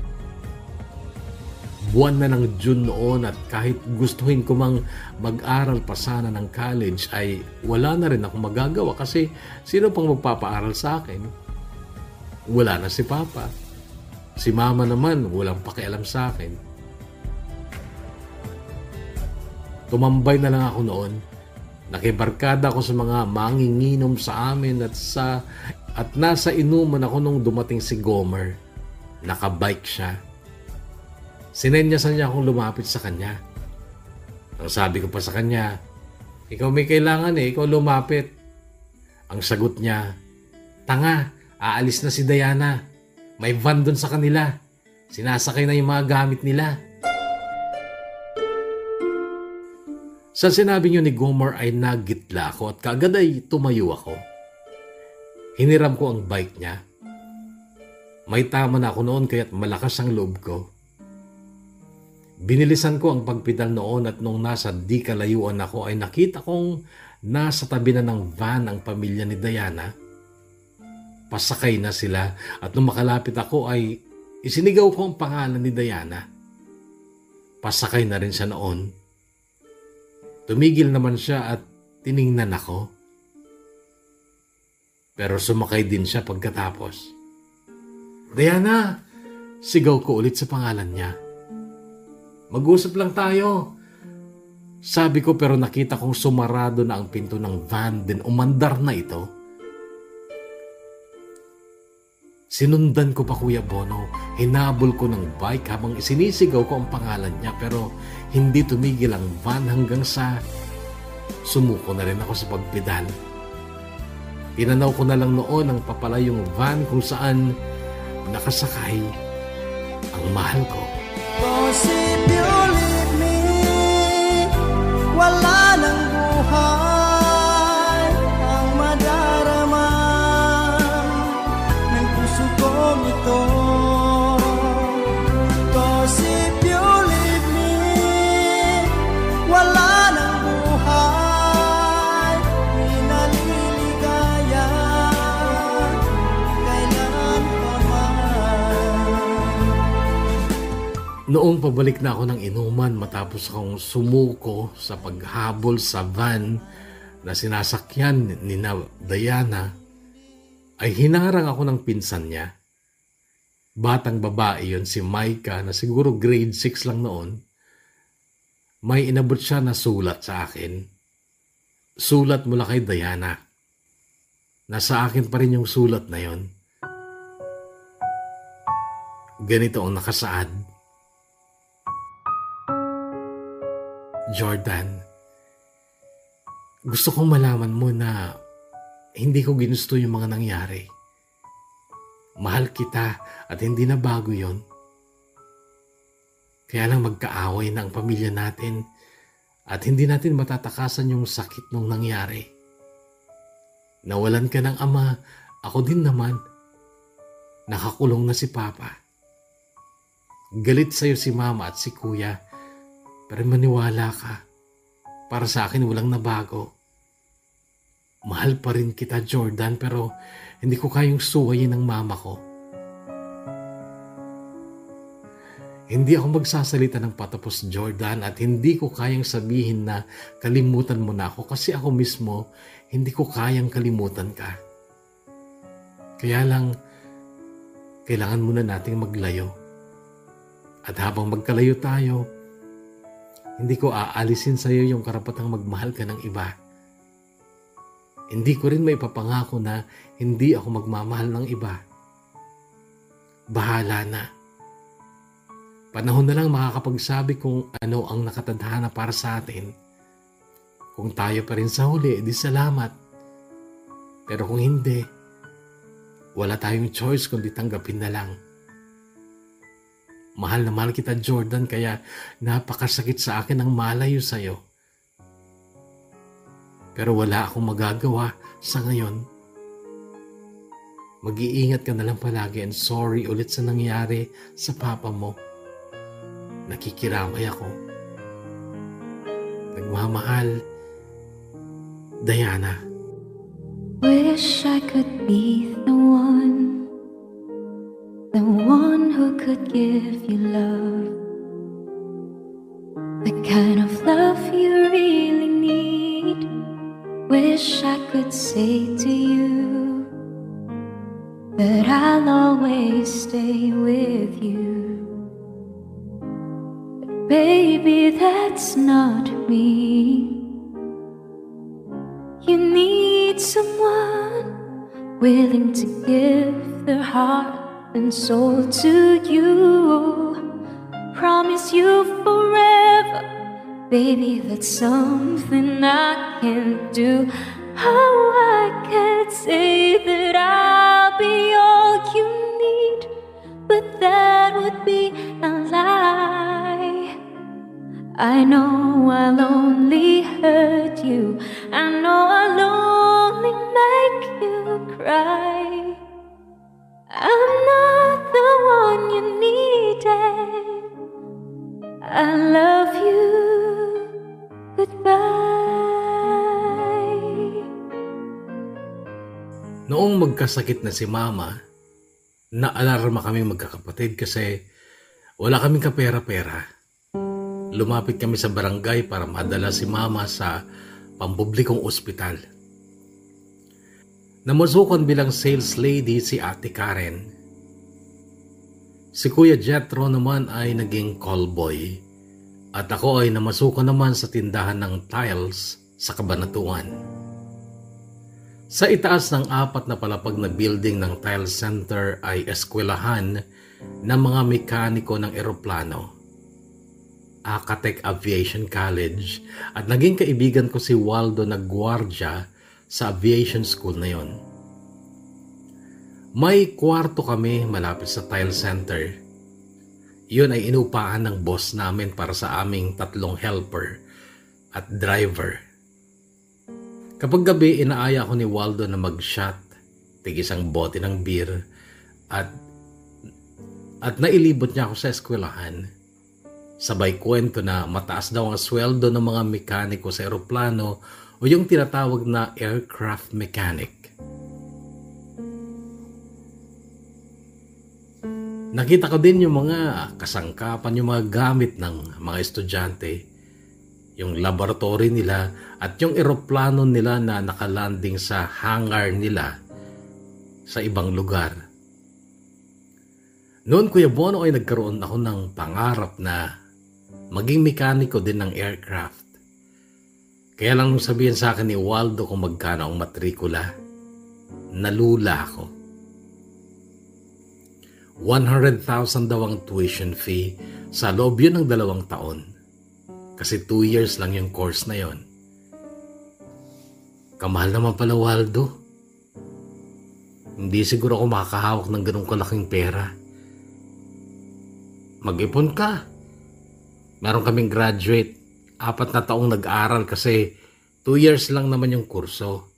Buwan na ng June noon at kahit gustuhin ko mang mag-aral pa sana ng college ay wala na rin akong magagawa kasi sino pang magpapaaral sa akin? Wala na si Papa. Si Mama naman walang pakialam sa akin. Tumambay na lang ako noon. Nakibarkada ako sa mga manginginom sa amin at nasa inuman ako nung dumating si Gomer. Nakabike siya. Sinenyasan niya akong lumapit sa kanya. Ang sabi ko pa sa kanya, ikaw may kailangan ikaw lumapit. Ang sagot niya, tanga, aalis na si Diana. May van dun sa kanila. Sinasakay na yung mga gamit nila. Sa sinabi niyo ni Gomer ay nagitla ako at kaagad ay tumayo ako. Hiniram ko ang bike niya. May tama na ako noon kaya't malakas ang loob ko. Binilisan ko ang pagpedal noon at nung nasa di kalayuan ako ay nakita kong nasa tabi na ng van ang pamilya ni Diana. Pasakay na sila at nung makalapit ako ay isinigaw ko ang pangalan ni Diana. Pasakay na rin siya noon. Tumigil naman siya at tiningnan ako. Pero sumakay din siya pagkatapos. Diana! Sigaw ko ulit sa pangalan niya. Mag-usap lang tayo. Sabi ko pero nakita kong sumarado na ang pinto ng van din umandar na ito. Sinundan ko pa Kuya Bono. Hinabol ko ng bike habang isinisigaw ko ang pangalan niya pero hindi tumigil ang van hanggang sa sumuko na rin ako sa pagpedal. Tinanaw ko na lang noon ang papalayong van kung saan nakasakay ang mahal ko. Cause if you leave me, wala nang buhay ang madarama ng puso kong ito. Cause if you leave me, wala nang buhay di naliligaya kailan pa man. Noong pabalik na ako ng inuman matapos akong sumuko sa paghabol sa van na sinasakyan ni Diana, ay hinarang ako ng pinsan niya. Batang babae yon, si Maika na siguro grade 6 lang noon. May inabot siya na sulat sa akin. Sulat mula kay Diana. Nasa akin pa rin yung sulat na yon. Ganito ang nakasaad. Jordan, Gusto kong malaman mo na hindi ko ginusto yung mga nangyari. Mahal kita at hindi na bago yon. Kaya lang magkaaway na ang pamilya natin at hindi natin matatakasan yung sakit nung nangyari. Nawalan ka ng ama, ako din naman. Nakakulong na si Papa. Galit sa'yo si Mama at si Kuya, pero maniwala ka. Para sa akin walang nabago. Mahal pa rin kita, Jordan, pero hindi ko kayang suwayin ng mama ko. Hindi ako magsasalita ng patapos, Jordan, at hindi ko kayang sabihin na kalimutan mo na ako kasi ako mismo hindi ko kayang kalimutan ka. Kaya lang, kailangan muna nating maglayo. At habang magkalayo tayo, hindi ko aalisin sa iyo yung karapatang magmahal ka ng iba. Hindi ko rin maipapangako na hindi ako magmamahal ng iba. Bahala na. Panahon na lang makakapagsabi kung ano ang nakatadhana para sa atin. Kung tayo pa rin sa huli, di salamat. Pero kung hindi, wala tayong choice kundi tanggapin na lang. Mahal na mahal kita, Jordan, kaya napakasakit sa akin ang malayo sa'yo. Pero wala akong magagawa sa ngayon. Mag-iingat ka na lang palagi and sorry ulit sa nangyari sa papa mo. Nakikiramay ako. Nagmamahal, Diana. Wish I could be the one who could give you love, the kind of love you really need. Wish I could say to you that I'll always stay with you. But baby, that's not me. You need someone willing to give their heart and soul to you. Promise you forever, baby, that's something I can't do. Oh, I can't say that I'll be all you need, but that would be a lie. I know I'll only hurt you, I know I'll only make you cry. I'm not the one you needed. I love you. Goodbye. Noong magkasakit na si Mama, naalarma kaming magkakapatid kasi wala kaming kapera-pera. Lumapit kami sa barangay para madala si Mama sa pampublikong ospital. Namasukan bilang sales lady si Ate Karen. Si Kuya Jethro naman ay naging callboy at ako ay namasukan naman sa tindahan ng tiles sa Cabanatuan. Sa itaas ng 4 na palapag na building ng Tile Center ay eskwelahan ng mga mekaniko ng eroplano, Acatec Aviation College, at naging kaibigan ko si Waldo na gwardiya sa aviation school na yon. May kwarto kami malapit sa Tile Center. Yun ay inupahan ng boss namin para sa aming 3 helper at driver. Kapag gabi, inaaya ko ni Waldo na mag-shot, tig-isang bote ng beer, at nailibot niya ako sa eskwelahan. Sabay kwento na mataas daw ang sweldo ng mga mekaniko sa eroplano o yung tinatawag na aircraft mechanic. Nakita ko din yung mga kasangkapan, yung mga gamit ng mga estudyante, yung laboratory nila at yung eroplano nila na nakalanding sa hangar nila sa ibang lugar. Noon, Kuya Bono, ay nagkaroon ako ng pangarap na maging mekaniko din ng aircraft. Kaya lang nung sabihin sa akin ni Waldo kung magkano ang matrikula, nalula ako. 100,000 daw ang tuition fee sa loob yun ng 2 taon. Kasi 2 years lang yung course na yon. Kamahal naman pala, Waldo. Hindi siguro ako makakahawak ng ganong kalaking pera. Mag-ipon ka. Meron kaming graduate. 4 na taong nag-aral kasi 2 years lang naman yung kurso.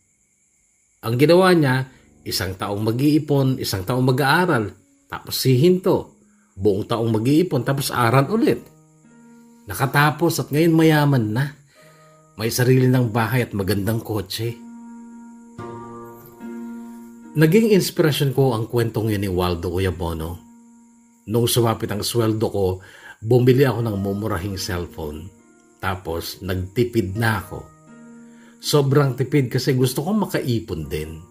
Ang ginawa niya, 1 taong mag-iipon, 1 taong mag-aaral. Tapos hihinto. Buong taong mag-iipon, tapos aral ulit. Nakatapos at ngayon mayaman na. May sarili ng bahay at magandang kotse. Naging inspirasyon ko ang kwentong yun ni Waldo, Kuya Bono. Nung sumapit ang sweldo ko, bumili ako ng mumurahing cellphone. Tapos nagtipid na ako. Sobrang tipid kasi gusto kong makaipon din.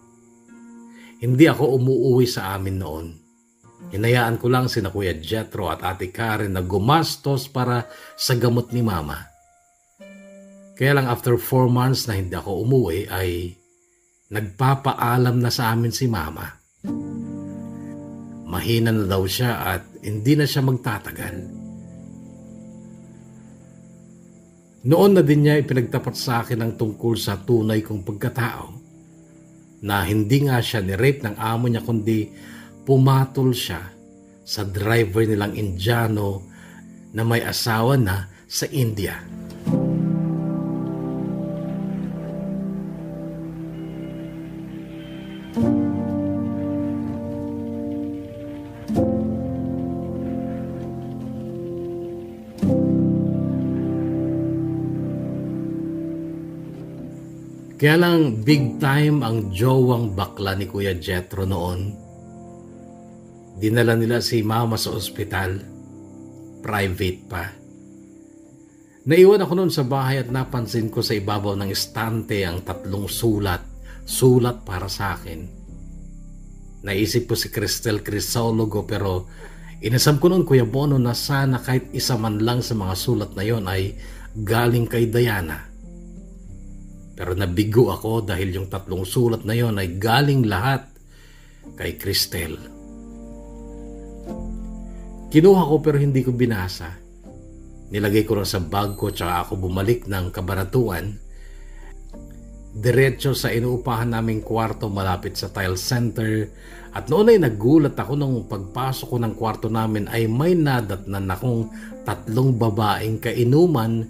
Hindi ako umuuwi sa amin noon. Hinayaan ko lang sina Kuya Jethro at Ate Karen na gumastos para sa gamot ni Mama. Kaya lang after 4 months na hindi ako umuwi ay nagpapaalam na sa amin si Mama. Mahina na daw siya at hindi na siya magtatagal. Noon na din niya ipinagtapat sa akin ang tungkol sa tunay kong pagkatao na hindi nga siya ni-rape ng amo niya kundi pumatol siya sa driver nilang Indiano na may asawa na sa India. Kaya lang big time ang jowang bakla ni Kuya Jethro noon. Dinala nila si Mama sa ospital. Private pa. Naiwan ako noon sa bahay at napansin ko sa ibabaw ng estante ang 3 sulat. Sulat para sa akin. Naisip ko si Cristel Crisologo pero inasam ko noon, Kuya Bono, na sana kahit isa man lang sa mga sulat na yon ay galing kay Diana. Pero nabigo ako dahil yung 3 sulat na yon ay galing lahat kay Cristel. Kinuha ko pero hindi ko binasa. Nilagay ko lang sa bag ko tsaka ako bumalik ng kabanatuan. Diretso sa inuupahan naming kwarto malapit sa tile center. At noon ay nagulat ako nung pagpasok ko ng kwarto namin ay may nadatnan akong 3 babaeng kainuman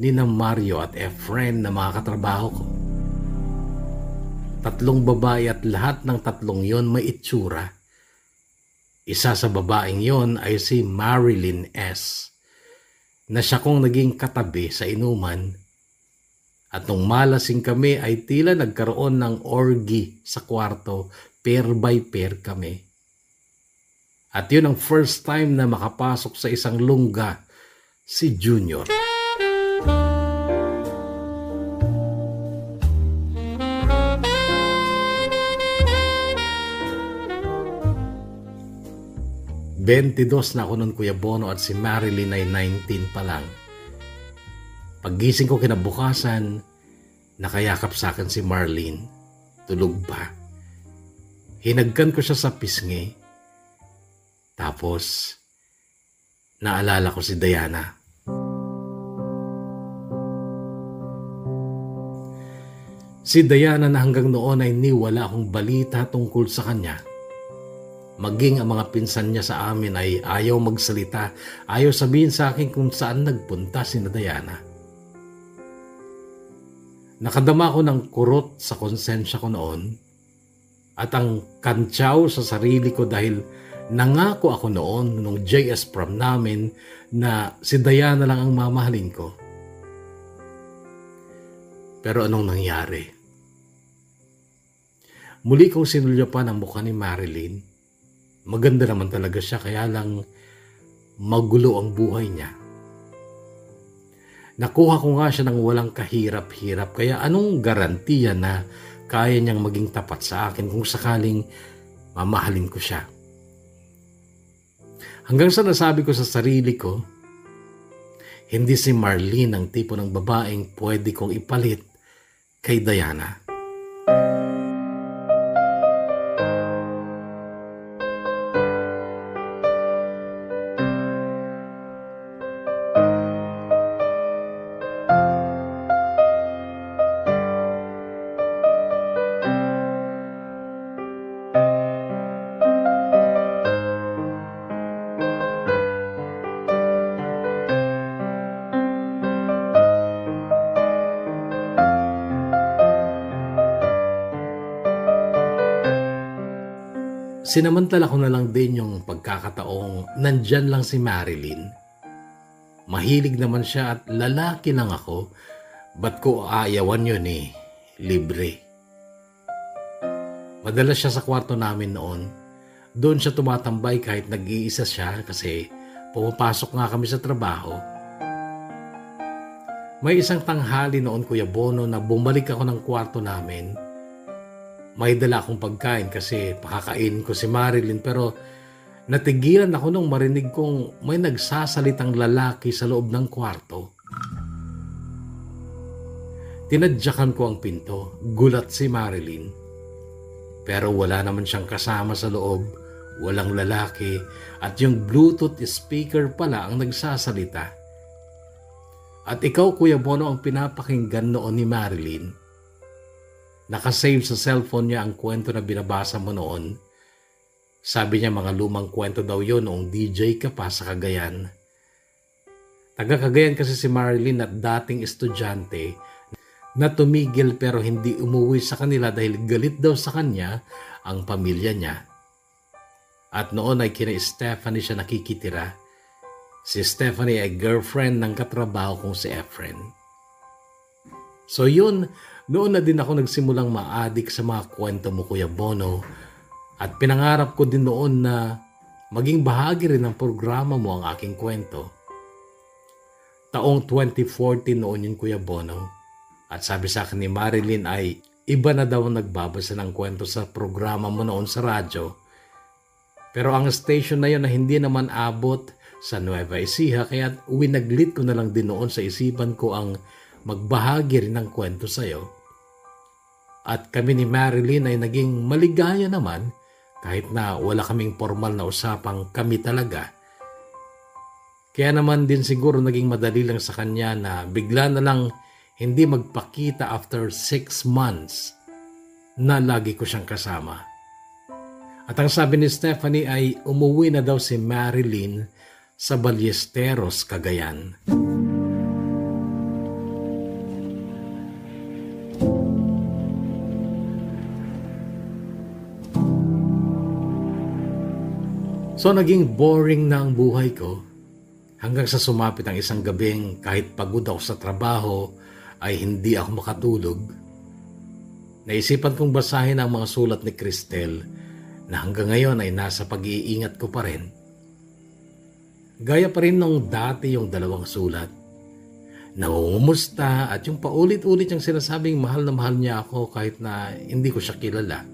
ni na Mario at Efren na mga katrabaho ko. 3 babae at lahat ng 3 yon may itsura. Isa sa babaeng yon ay si Marilyn S. na siya kong naging katabi sa inuman. At nung malasing kami ay tila nagkaroon ng orgy sa kwarto, pair by pair kami. At yun ang first time na makapasok sa isang lungga si Junior. ...22 na ako nun, Kuya Bono, at si Marilyn ay 19 pa lang. Paggising ko kinabukasan, nakayakap sa akin si Marlene. Tulog pa. Hinagkan ko siya sa pisngi. Tapos, naalala ko si Diana. Si Diana na hanggang noon ay niwala akong balita tungkol sa kanya. Maging ang mga pinsan niya sa amin ay ayaw magsalita, ayaw sabihin sa akin kung saan nagpunta si Diana. Nakadama ko ng kurot sa konsensya ko noon at ang kantsaw sa sarili ko dahil nangako ako noon nung JS prom namin na si Diana lang ang mamahalin ko. Pero anong nangyari? Muli kong sinulyapan ang mukha ni Marilyn. Maganda naman talaga siya, kaya lang magulo ang buhay niya. Nakuha ko nga siya ng walang kahirap-hirap, kaya anong garantiya na kaya niyang maging tapat sa akin kung sakaling mamahalin ko siya? Hanggang sa nasabi ko sa sarili ko, hindi si Marlene ang tipo ng babaeng pwede kong ipalit kay Diana. Sinamantala ko na lang din yung pagkakataong nandyan lang si Marilyn. Mahilig naman siya at lalaki lang ako. Ba't ko aayawan yun eh? Libre. Madalas siya sa kwarto namin noon. Doon siya tumatambay kahit nag-iisa siya kasi pumapasok nga kami sa trabaho. May isang tanghali noon, Kuya Bono, na bumalik ako ng kwarto namin. May dala akong pagkain kasi pakakain ko si Marilyn, pero natigilan ako nung marinig kong may nagsasalitang lalaki sa loob ng kwarto. Tinadyakan ko ang pinto. Gulat si Marilyn. Pero wala naman siyang kasama sa loob. Walang lalaki at yung Bluetooth speaker pala ang nagsasalita. At ikaw, Kuya Bono, ang pinapakinggan noon ni Marilyn. Nakasave sa cellphone niya ang kwento na binabasa mo noon. Sabi niya mga lumang kwento daw yun noong DJ ka pa sa Cagayan. Taga Cagayan kasi si Marilyn at dating estudyante na tumigil pero hindi umuwi sa kanila dahil galit daw sa kanya ang pamilya niya. At noon ay kina Stephanie siya nakikitira. Si Stephanie ay girlfriend ng katrabaho kong si Efren. So yun, noon na din ako nagsimulang ma-addict sa mga kwento mo, Kuya Bono. At pinangarap ko din noon na maging bahagi rin ng programa mo ang aking kwento. Taong 2014 noon yun, Kuya Bono. At sabi sa akin ni Marilyn ay iba na daw nagbabasa ng kwento sa programa mo noon sa radyo. Pero ang station na yun na hindi naman abot sa Nueva Ecija, kaya winaglit ko na lang din noon sa isipan ko ang magbahagi rin ng kwento sa'yo. At kami ni Marilyn ay naging maligaya naman kahit na wala kaming formal na usapang kami talaga. Kaya naman din siguro naging madali lang sa kanya na bigla na lang hindi magpakita after 6 months na lagi ko siyang kasama. At ang sabi ni Stephanie ay umuwi na daw si Marilyn sa Ballesteros, Cagayan. So naging boring na ang buhay ko hanggang sa sumapit ang isang gabing kahit pagod ako sa trabaho ay hindi ako makatulog. Naisipan kong basahin ang mga sulat ni Cristel na hanggang ngayon ay nasa pag-iingat ko pa rin. Gaya pa rin nung dati yung 2 sulat. Nangungumusta at yung paulit-ulit yung sinasabing mahal na mahal niya ako kahit na hindi ko siya kilala.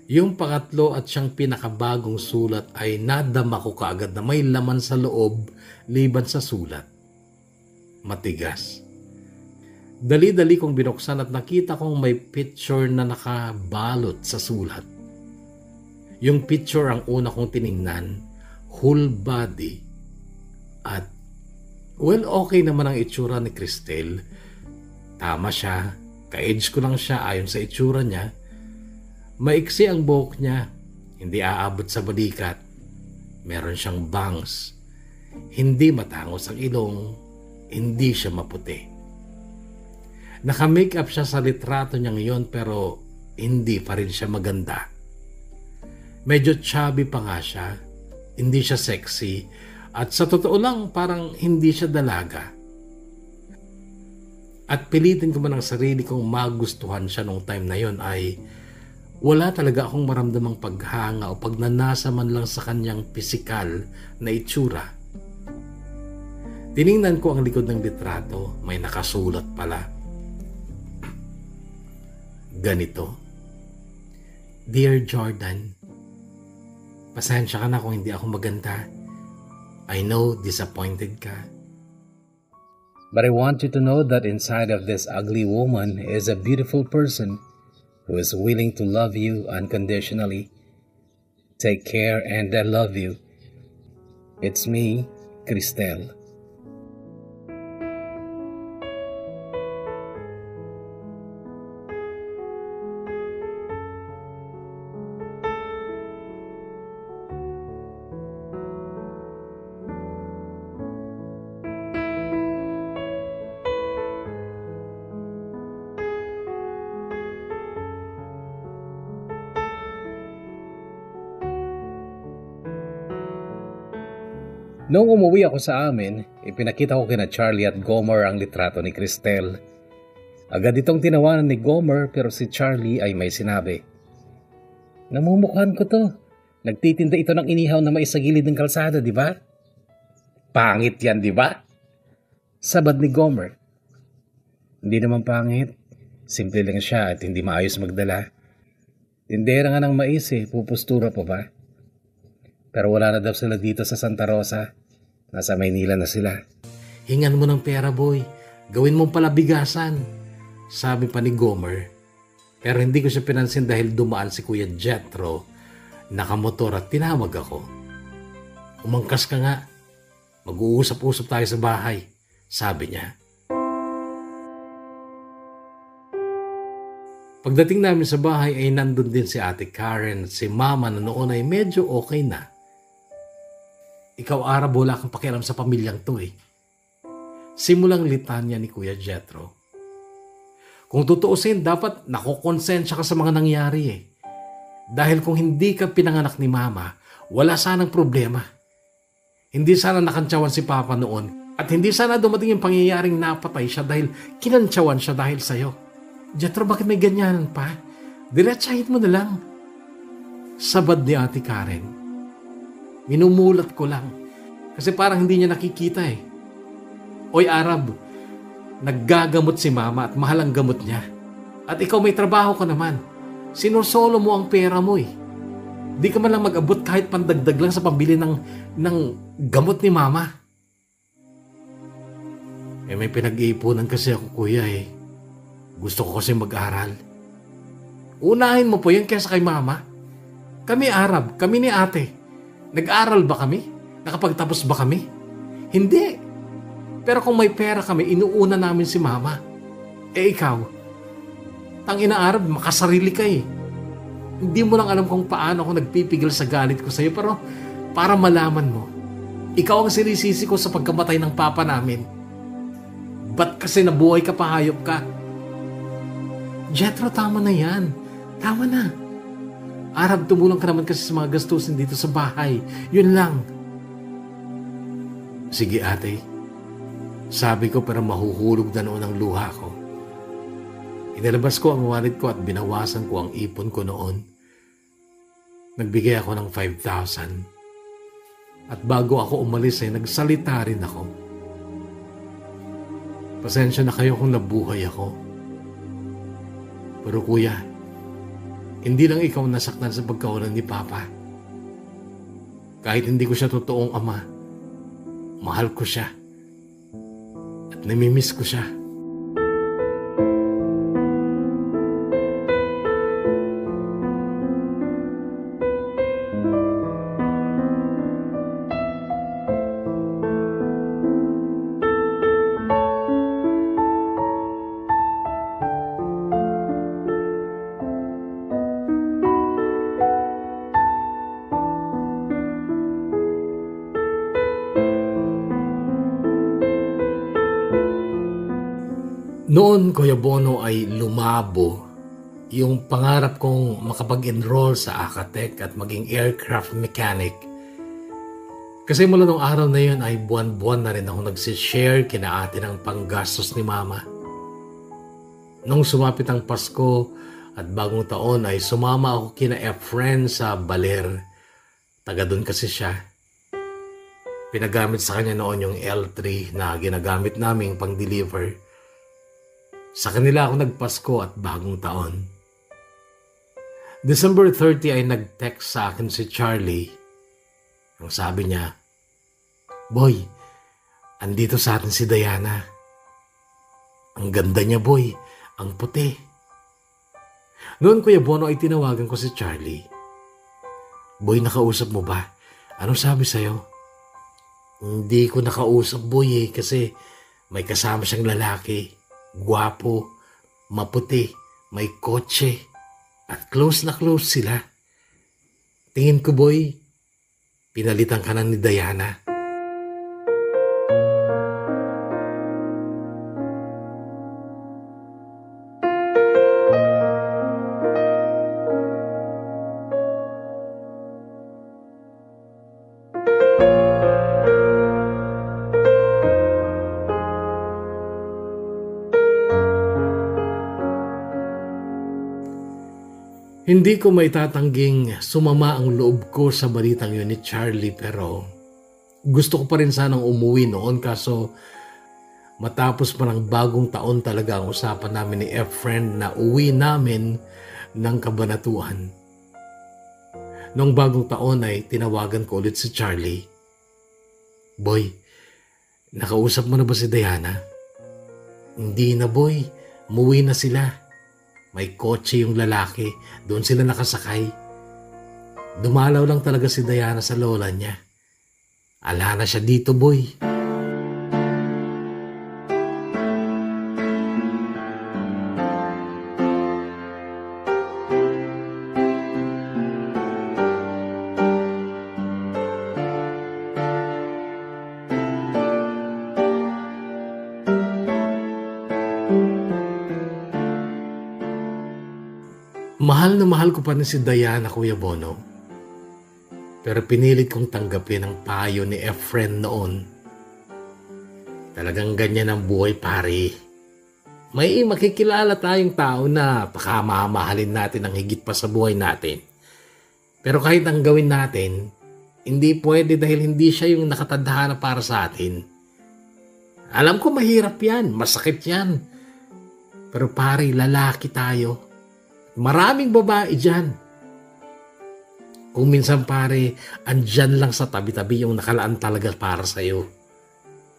Yung pangatlo at siyang pinakabagong sulat ay nadama ko kaagad na may laman sa loob liban sa sulat. Matigas. Dali-dali kong binuksan at nakita kong may picture na nakabalot sa sulat. Yung picture ang una kong tiningnan, whole body. At well, okay naman ang itsura ni Cristel. Tama siya, ka-age ko lang siya ayon sa itsura niya. Maiksi ang buhok niya, hindi aabot sa balikat. Meron siyang bangs. Hindi matangos ang ilong, hindi siya maputi. Naka-makeup siya sa litrato niya ngayon pero hindi pa rin siya maganda. Medyo chubby pa nga siya, hindi siya sexy, at sa totoo lang parang hindi siya dalaga. At pilitin ko man ang sarili kong magustuhan siya nung time na yon ay wala talaga akong maramdamang paghanga o pagnanasa man lang sa kanyang pisikal na itsura. Tiningnan ko ang likod ng litrato, may nakasulat pala. Ganito: Dear Jordan, pasensya ka na kung hindi ako maganda. I know disappointed ka. But I want you to know that inside of this ugly woman is a beautiful person who is willing to love you unconditionally. Take care and I love you. It's me, Cristel. Noong umuwi ako sa amin, ipinakita ko kina Charlie at Gomer ang litrato ni Cristel. Agad itong tinawanan ni Gomer pero si Charlie ay may sinabi. Namumukhaan ko to. Nagtitinda ito ng inihaw na may sa gilid ng kalsada, di ba? Pangit yan, di ba? Sabad ni Gomer. Hindi naman pangit. Simple lang siya at hindi maayos magdala. Tindera nga ng mais pupustura pa ba? Pero wala na daw sila dito sa Santa Rosa. Nasa Maynila na sila. Hingan mo ng pera, boy. Gawin mong palabigasan. Sabi pa ni Gomer. Pero hindi ko siya pinansin dahil dumaan si Kuya Jethro. Nakamotor at tinawag ako. Umangkas ka nga. Mag-uusap-usap tayo sa bahay. Sabi niya. Pagdating namin sa bahay ay nandun din si Ate Karen at si Mama na noon ay medyo okay na. Ikaw, Arab, wala kang pakialam sa pamilyang to eh. Simulang litanya ni Kuya Jethro. Kung tutuusin, dapat nakukonsensya ka sa mga nangyari eh. Dahil kung hindi ka pinanganak ni Mama, wala sanang problema. Hindi sana nakantsawan si Papa noon at hindi sana dumating yung pangyayaring napatay siya dahil kinantsawan siya dahil sa'yo. Jethro, bakit may ganyanan pa? Diretsahin mo na lang. Sabad ni Ate Karen. Minumulat ko lang. Kasi parang hindi niya nakikita eh. Oy Arab, naggagamot si Mama at mahal ang gamot niya. At ikaw may trabaho ka naman. Sinusolo mo ang pera mo eh. Di ka man lang mag-abot kahit pandagdag lang sa pambili ng gamot ni Mama. May pinag-iipunan kasi ako, Kuya eh. Gusto ko kasi mag-aral. Unahin mo po yun kaysa kay Mama. Kami Arab, kami ni Ate. Nag-aral ba kami? Nakapagtapos ba kami? Hindi. Pero kung may pera kami, inuuna namin si Mama. Ikaw, tangina Arab, makasarili ka eh. Hindi mo lang alam kung paano ako nagpipigil sa galit ko sa'yo, pero para malaman mo, ikaw ang sinisisi ko sa pagkamatay ng papa namin. Ba't kasi nabuhay ka pa, hayop ka? Jethro, tama na yan. Tama na. Arab, tumulong ka naman kasi sa mga gastusin dito sa bahay. Yun lang. Sige ate. Sabi ko pero mahuhulog na noon ang luha ko. Inilabas ko ang wallet ko at binawasan ko ang ipon ko noon. Nagbigay ako ng 5,000. At bago ako umalis ay nagsalita rin ako. Pasensya na kayo kung nabuhay ako. Pero kuya, hindi lang ikaw nasaktan sa pagkawalan ni Papa. Kahit hindi ko siya totoong ama, mahal ko siya. At namimiss ko siya. Noon, Kuya Bono, ay lumabo yung pangarap kong makapag-enroll sa Acatec at maging aircraft mechanic. Kasi mula nung araw na yun ay buwan-buwan na rin ako nagsishare kina ate ng panggastos ni Mama. Nung sumapit ang Pasko at bagong taon ay sumama ako kina Efren sa Baler. Taga doon kasi siya. Pinagamit sa kanya noon yung L3 na ginagamit naming pang-deliver. Sa kanila ako nagpasko at bagong taon. December 30 ay nag-text sa akin si Charlie. Ang sabi niya, Boy, andito sa atin si Diana. Ang ganda niya, boy. Ang puti. Noon, Kuya Bono, ay tinawagan ko si Charlie. Boy, nakausap mo ba? Ano sabi sa'yo? Hindi ko nakausap, boy kasi may kasama siyang lalaki. Gwapo, maputi, may kotse, at close na close sila. Tingin ko, boy, pinalitan ka na ni Diana. Hindi ko maitatangging sumama ang loob ko sa balitang yun ni Charlie, pero gusto ko pa rin sanang umuwi noon, kaso matapos pa ng bagong taon talaga ang usapan namin ni Efren na uwi namin ng Kabanatuan. Noong bagong taon ay tinawagan ko ulit si Charlie. Boy, nakausap mo na ba si Diana? Hindi na boy, umuwi na sila. May kotse yung lalaki, doon sila nakasakay. Dumalaw lang talaga si Diana sa lola niya. Ala na siya dito, boy. Mahal na mahal ko pa rin si Diana, Kuya Bono. Pero pinilit kong tanggapin ang payo ni Efren noon. Talagang ganyan ang buhay, pare. May makikilala tayong tao na pakamamahalin natin ang higit pa sa buhay natin. Pero kahit ang gawin natin, hindi pwede dahil hindi siya yung nakatadhana para sa atin. Alam ko mahirap yan, masakit yan. Pero pare, lalaki tayo. Maraming babae dyan. Kung minsan pare, andyan lang sa tabi-tabi yung nakalaan talaga para sa'yo.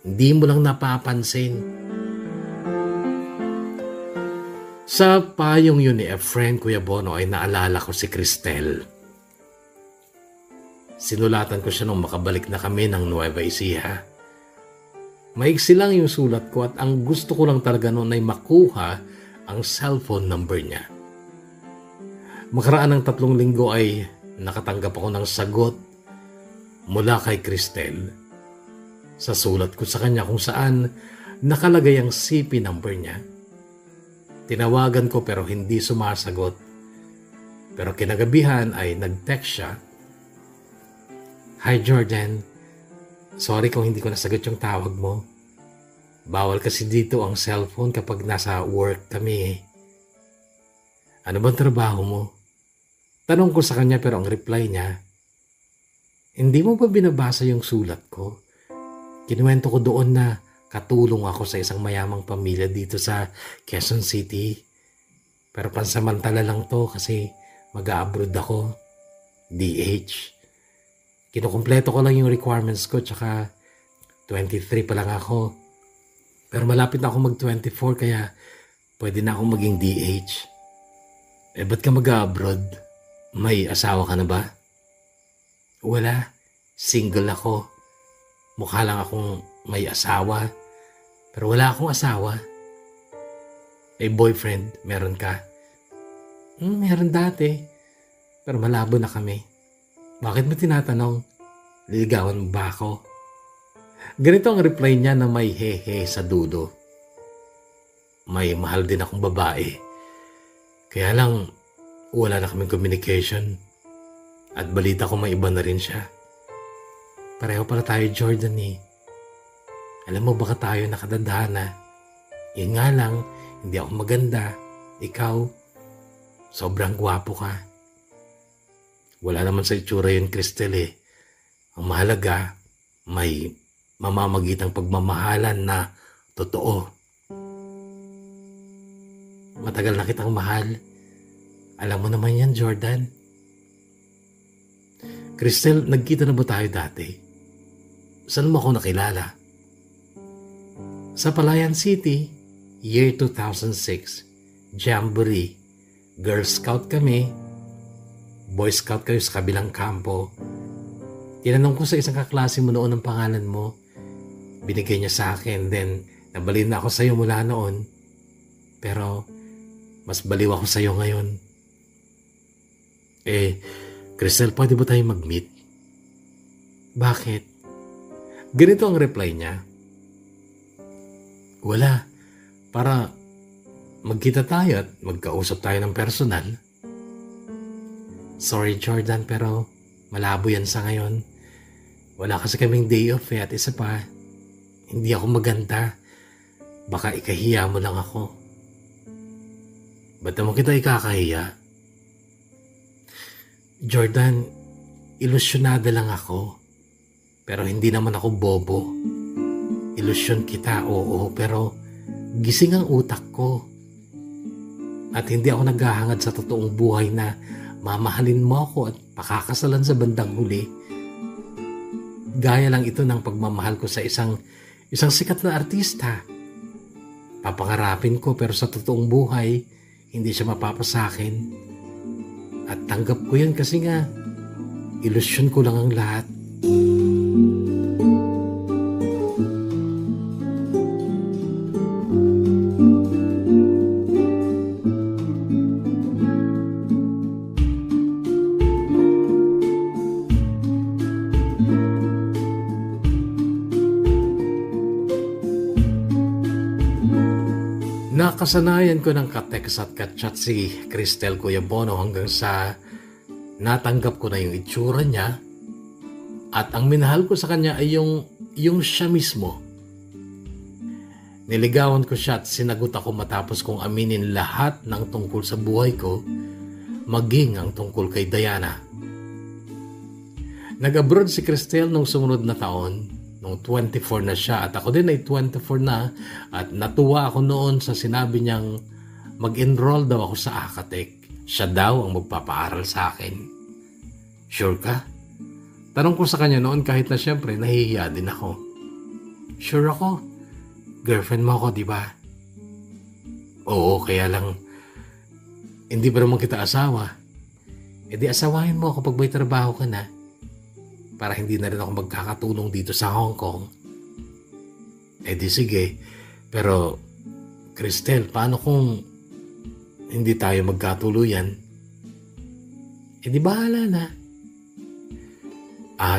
Hindi mo lang napapansin. Sa payong yun ni Efren, Kuya Bono, ay naalala ko si Cristel. Sinulatan ko siya nung makabalik na kami ng Nueva Ecija. Maiksi lang yung sulat ko at ang gusto ko lang talaga noon ay makuha ang cellphone number niya. Makaraan ng 3 linggo ay nakatanggap ako ng sagot mula kay Cristel sa sulat ko sa kanya kung saan nakalagay ang CP number niya. Tinawagan ko pero hindi sumasagot. Pero kinagabihan ay nag-text siya. Hi Jordan, sorry kung hindi ko nasagot yung tawag mo. Bawal kasi dito ang cellphone kapag nasa work kami. Ano bang trabaho mo? Tanong ko sa kanya pero ang reply niya, hindi mo ba binabasa yung sulat ko? Kinuwento ko doon na katulong ako sa isang mayamang pamilya dito sa Quezon City. Pero pansamantala lang to kasi mag-a-abroad ako. DH. Kinukumpleto ko lang yung requirements ko tsaka 23 pa lang ako. Pero malapit na ako mag-24 kaya pwede na akong maging DH. Ba't ka mag-a-abroad? May asawa ka na ba? Wala. Single ako. Mukha lang akong may asawa. Pero wala akong asawa. Boyfriend, meron ka? Meron dati. Pero malabo na kami. Bakit mo tinatanong? Liligawan mo ba ako? Ganito ang reply niya na may hehe sa dulo. May mahal din akong babae. Kaya lang, wala na kaming communication. At balita ko may iba na rin siya. Pareho pala tayo, Jordan eh. Alam mo baka tayo nakadadhana. Yun nga lang, hindi ako maganda. Ikaw, sobrang gwapo ka. Wala naman sa itsura yun, Cristel eh. Ang mahalaga, may mamamagitang pagmamahalan na totoo. Matagal na kitang mahal. Alam mo naman yan, Jordan. Cristel, nagkita na ba tayo dati? Saan mo ako nakilala? Sa Palayan City, year 2006, Jamboree. Girl Scout kami. Boy Scout kayo sa kabilang kampo. Tinanong ko sa isang kaklase mo noon ang pangalan mo. Binigay niya sa akin, then nabalin na ako sa iyo mula noon. Pero mas baliw ako sa iyo ngayon. Cristel, pwede ba tayo mag-meet? Bakit? Ganito ang reply niya. Wala. Para magkita tayo at magkausap tayo ng personal. Sorry Jordan, pero malabo yan sa ngayon. Wala kasi kaming day off at isa pa, hindi ako maganda. Baka ikahiya mo lang ako. Ba't naman kita ikakahiya? Jordan, ilusyonada lang ako. Pero hindi naman ako bobo. Ilusyon kita, oo, pero gising ang utak ko. At hindi ako naghahangad sa totoong buhay na mamahalin mo ako at pakakasalan sa bandang huli. Gaya lang ito ng pagmamahal ko sa isang sikat na artista. Papangarapin ko pero sa totoong buhay, hindi siya mapapasakin. At tanggap ko yan kasi nga, ilusyon ko lang ang lahat. Nakasanayan ko ng ka-text at ka-chat si Cristel Kuya Bono hanggang sa natanggap ko na yung itsura niya at ang minahal ko sa kanya ay yung siya mismo. Niligawan ko siya at sinagot ako matapos kong aminin lahat ng tungkol sa buhay ko, maging ang tungkol kay Diana. Nag-abroad si Cristel nung sumunod na taon. Nung 24 na siya at ako din ay 24 na at natuwa ako noon sa sinabi niyang mag-enroll daw ako sa Acatech. Siya daw ang magpapaaral sa akin. Sure ka? Tanong ko sa kanya noon kahit na syempre nahihiya din ako. Sure ako. Girlfriend mo ako, di ba? Oo, kaya lang hindi pa naman kita asawa. E di asawahin mo ako pag may trabaho ka na. Para hindi na rin ako magkakatulong dito sa Hong Kong. Eh di sige. Pero, Cristel, paano kung hindi tayo magkatuluyan? Eh di bahala na.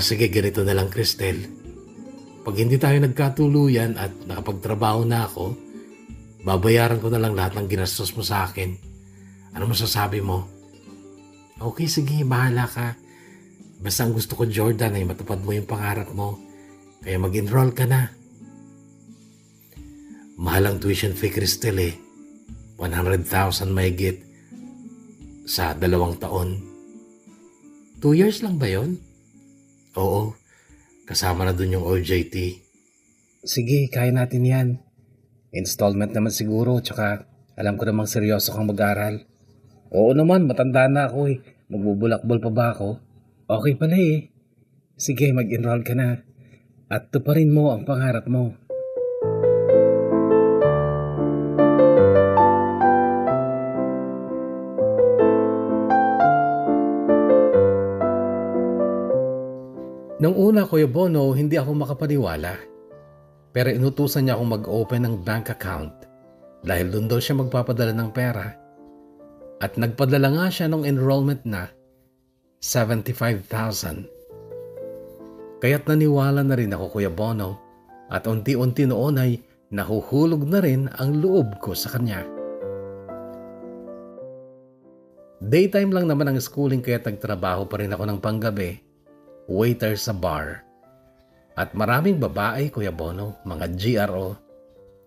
Sige, ganito na lang, Cristel. Pag hindi tayo nagkatuluyan at nakapagtrabaho na ako, babayaran ko na lang lahat ng ginastos mo sa akin. Ano masasabi mo? Okay, sige, bahala ka. Basta ang gusto ko, Jordan, ay matupad mo yung pangarap mo. Kaya mag-enroll ka na. Mahal ang tuition fee, Cristel eh. 100,000 mahigit sa 2 taon. 2 years lang ba yon? Oo. Kasama na dun yung OJT. Sige, kaya natin yan. Installment naman siguro, tsaka alam ko namang seryoso kang mag-aral. Oo naman, matanda na ako eh. Magbubulakbol pa ba ako? Okay pala eh. Sige, mag-enroll ka na. At tuparin mo ang pangarap mo. Nung una, Kuya Bono, hindi ako makapaniwala. Pero inutusan niya akong mag-open ng bank account dahil doon daw siya magpapadala ng pera. At nagpadala nga siya nung enrollment na 75,000. Kaya't naniwala na rin ako, Kuya Bono, at unti-unti noon ay nahuhulog na rin ang loob ko sa kanya. Daytime lang naman ang schooling kaya't nagtrabaho pa rin ako ng panggabi, waiter sa bar. At maraming babae, Kuya Bono, mga GRO,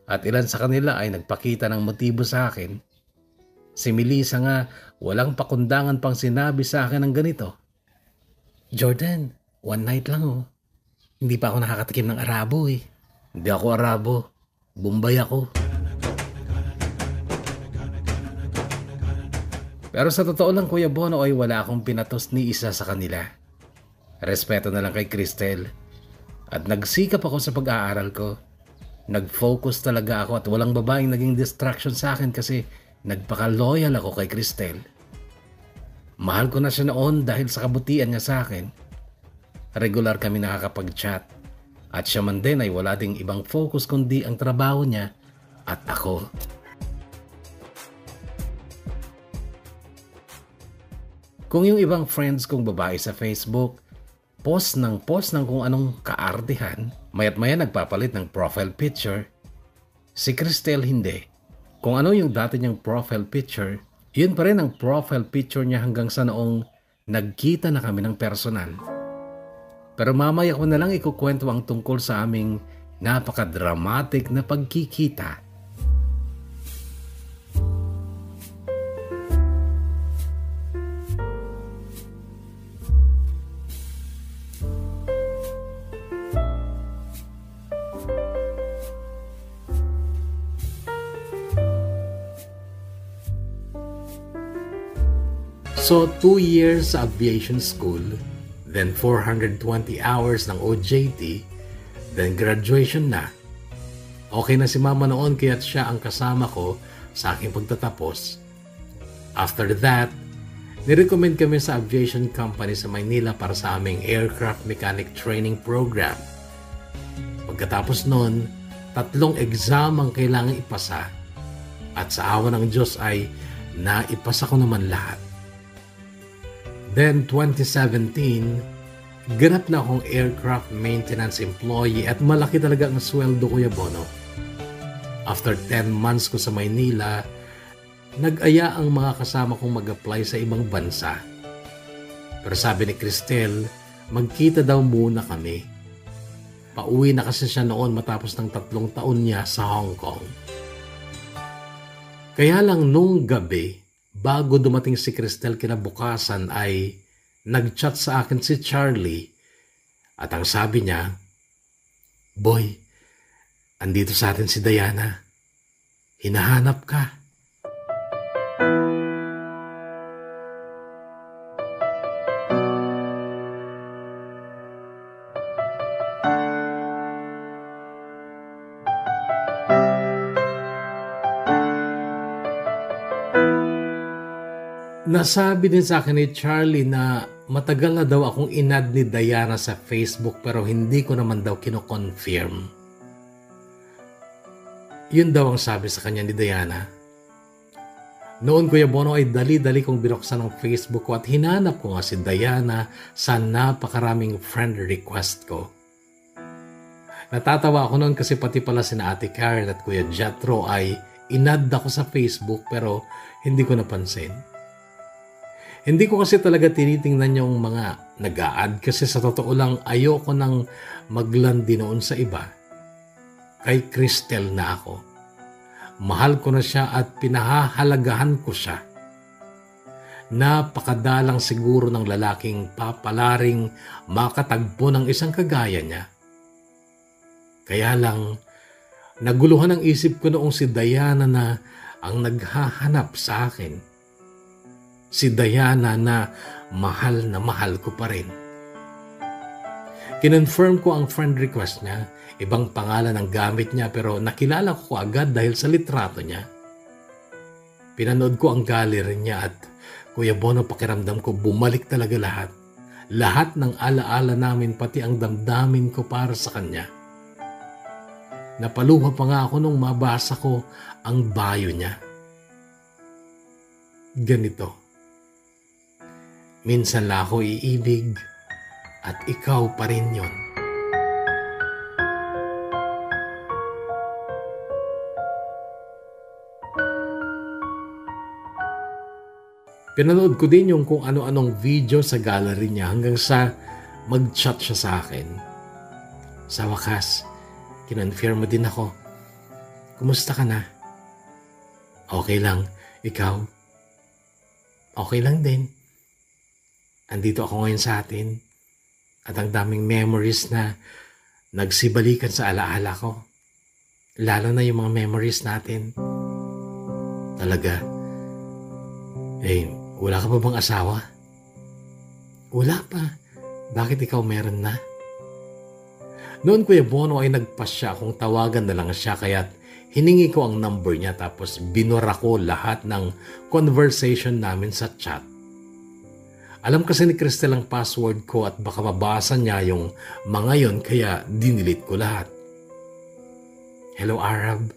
at ilan sa kanila ay nagpakita ng motibo sa akin. Si Melissa nga, walang pakundangan pang sinabi sa akin ng ganito. Jordan, one night lang oh. Hindi pa ako nakakatikim ng Arabo eh. Hindi ako Arabo. Bombay ako. Pero sa totoo lang, Kuya Bono, ay wala akong pinatos ni isa sa kanila. Respeto na lang kay Cristel. At nagsikap ako sa pag-aaral ko. Nag-focus talaga ako at walang babaeng naging distraction sa akin kasi nagpaka-loyal ako kay Cristel. Mahal ko na siya noon dahil sa kabutihan niya sa akin. Regular kami nakakapag-chat. At siya man din ay wala ding ibang focus kundi ang trabaho niya at ako. Kung yung ibang friends kong babae sa Facebook, post ng kung anong kaartihan, maya't maya nagpapalit ng profile picture. Si Cristel hindi. Kung ano yung dati niyang profile picture, yun pa rin ang profile picture niya hanggang sa noong nagkita na kami ng personal. Pero mamaya ko na lang ikukwento ang tungkol sa aming napaka-dramatic na pagkikita. So 2 years sa aviation school, then 420 hours ng OJT, then graduation na. Okay na si mama noon kaya't siya ang kasama ko sa aking pagtatapos. After that, nirecommend kami sa aviation company sa Maynila para sa aming aircraft mechanic training program. Pagkatapos noon, 3 exam ang kailangang ipasa at sa awa ng Diyos ay naipasa ko naman lahat. Then 2017, ganap na akong aircraft maintenance employee at malaki talaga ang sweldo, Kuya Bono. After 10 months ko sa Maynila, nag-aya ang mga kasama kong mag-apply sa ibang bansa. Pero sabi ni Cristel, magkita daw muna kami. Pauwi na kasi siya noon matapos ng 3 taon niya sa Hong Kong. Kaya lang nung gabi, bago dumating si Cristel kinabukasan ay nag-chat sa akin si Charlie at ang sabi niya, "Boy, andito sa atin si Diana. Hinahanap ka." Nasabi din sa akin ni Charlie na matagal na daw akong inad ni Diana sa Facebook pero hindi ko naman daw kino-confirm. Yun daw ang sabi sa kanya ni Diana. Noon, Kuya Bono, ay dali-dali kong binuksan ang Facebook ko at hinanap ko nga si Diana sa napakaraming friend request ko. Natatawa ako noon kasi pati pala sina Ate Karen at Kuya Jethro ay inad ako sa Facebook pero hindi ko napansin. Hindi ko kasi talaga tinitingnan yung mga nag-a-add kasi sa totoo lang ayoko nang maglandi noon sa iba. Kay Cristel na ako. Mahal ko na siya at pinahahalagahan ko siya. Napakadalang siguro ng lalaking papalaring makatagpo ng isang kagaya niya. Kaya lang, naguluhan ang isip ko noong si Diana na ang naghahanap sa akin. Si Diana na mahal ko pa rin. Kinonfirm ko ang friend request niya. Ibang pangalan ang gamit niya pero nakilala ko agad dahil sa litrato niya. Pinanood ko ang gallery niya at Kuya Bono, pakiramdam ko bumalik talaga lahat. Lahat ng alaala namin pati ang damdamin ko para sa kanya. Napaluha pa nga ako nung mabasa ko ang bio niya. Ganito. Minsan lang ako iibig at ikaw pa rin yon. Pinanood ko din yung kung ano-anong video sa gallery niya hanggang sa mag-chat siya sa akin. Sa wakas, kinonfirm mo din ako. Kumusta ka na? Okay lang. Ikaw? Okay lang din. Andito ako ngayon sa atin at ang daming memories na nagsibalikan sa alaala ko. Lalo na yung mga memories natin. Talaga. Wala ka pa bang asawa? Wala pa. Bakit ikaw meron na? Noon, Kuya Bono, ay nagpasya kung tawagan na lang siya kaya't hiningi ko ang number niya tapos binura ko lahat ng conversation namin sa chat. Alam kasi ni Cristel ang password ko at baka mabasa niya yung mga yon kaya dinilit ko lahat. Hello, Arab.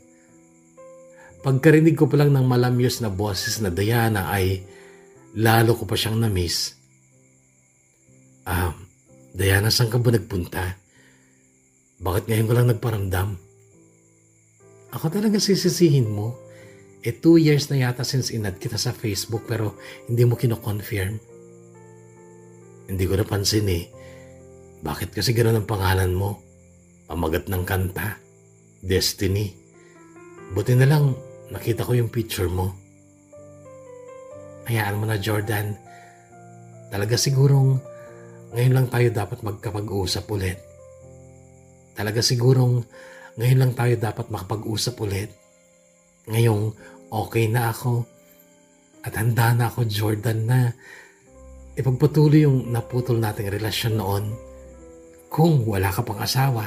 Pagkarinig ko pa lang ng malamyos na boses na Diana ay lalo ko pa siyang na-miss. Diana, saan ka ba nagpunta? Bakit ngayon ko lang nagparamdam? Ako talaga sisisihin mo. 2 years na yata since inad kita sa Facebook pero hindi mo kino-confirm. Hindi ko napansin Bakit kasi gano'n ang pangalan mo? Pamagat ng kanta. Destiny. Buti na lang nakita ko yung picture mo. Hayaan mo na, Jordan. Talaga sigurong ngayon lang tayo dapat magkapag-usap ulit. Talaga sigurong ngayon lang tayo dapat makapag-usap ulit. Ngayong okay na ako At handa na ako, Jordan, na ipagpatuloy yung naputol nating relasyon noon kung wala ka pang asawa.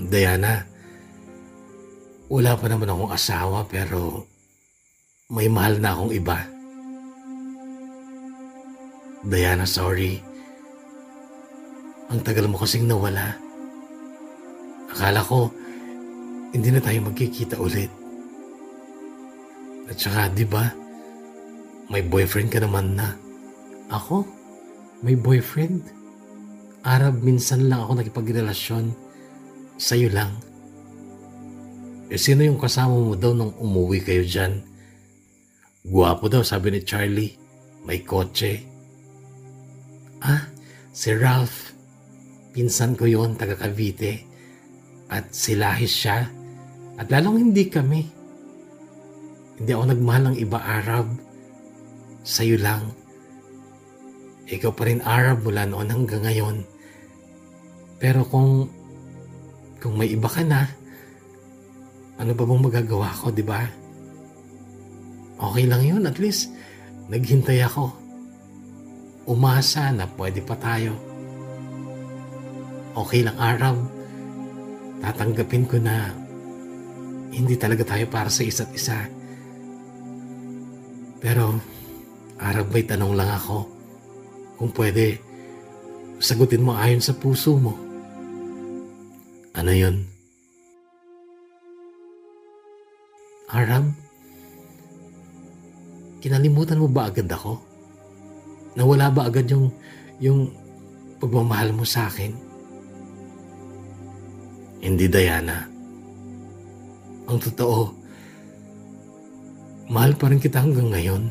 Diana, wala pa naman akong asawa pero may mahal na akong iba. Diana, sorry. Ang tagal mo kasing nawala. Akala ko hindi na tayo magkikita ulit. At saka, di ba, may boyfriend ka naman na. Ako? May boyfriend? Arab, minsan lang ako nakipagrelasyon. Sa'yo lang. Sino yung kasama mo daw nung umuwi kayo dyan? Guwapo daw, sabi ni Charlie. May kotse. Si Ralph. Pinsan ko yon, taga Cavite. At silahis siya. At lalong hindi kami. Hindi ako nagmahal ng iba, Arab. Sa'yo lang. Ikaw pa rin, Arab, mula noon hanggang ngayon. Pero kung may iba ka na, ano ba bang magagawa ko, di ba? Okay lang yun, at least naghintay ako. Umasa na pwede pa tayo. Okay lang, Arab. Tatanggapin ko na hindi talaga tayo para sa isa't isa. Pero, Arab, may tanong lang ako. Kung pwede, sagutin mo ayon sa puso mo. Ano yun? Arab, kinalimutan mo ba agad ako? Nawala ba agad yung pagmamahal mo sa akin? Hindi, Diana. Ang totoo, mahal pa rin kita hanggang ngayon.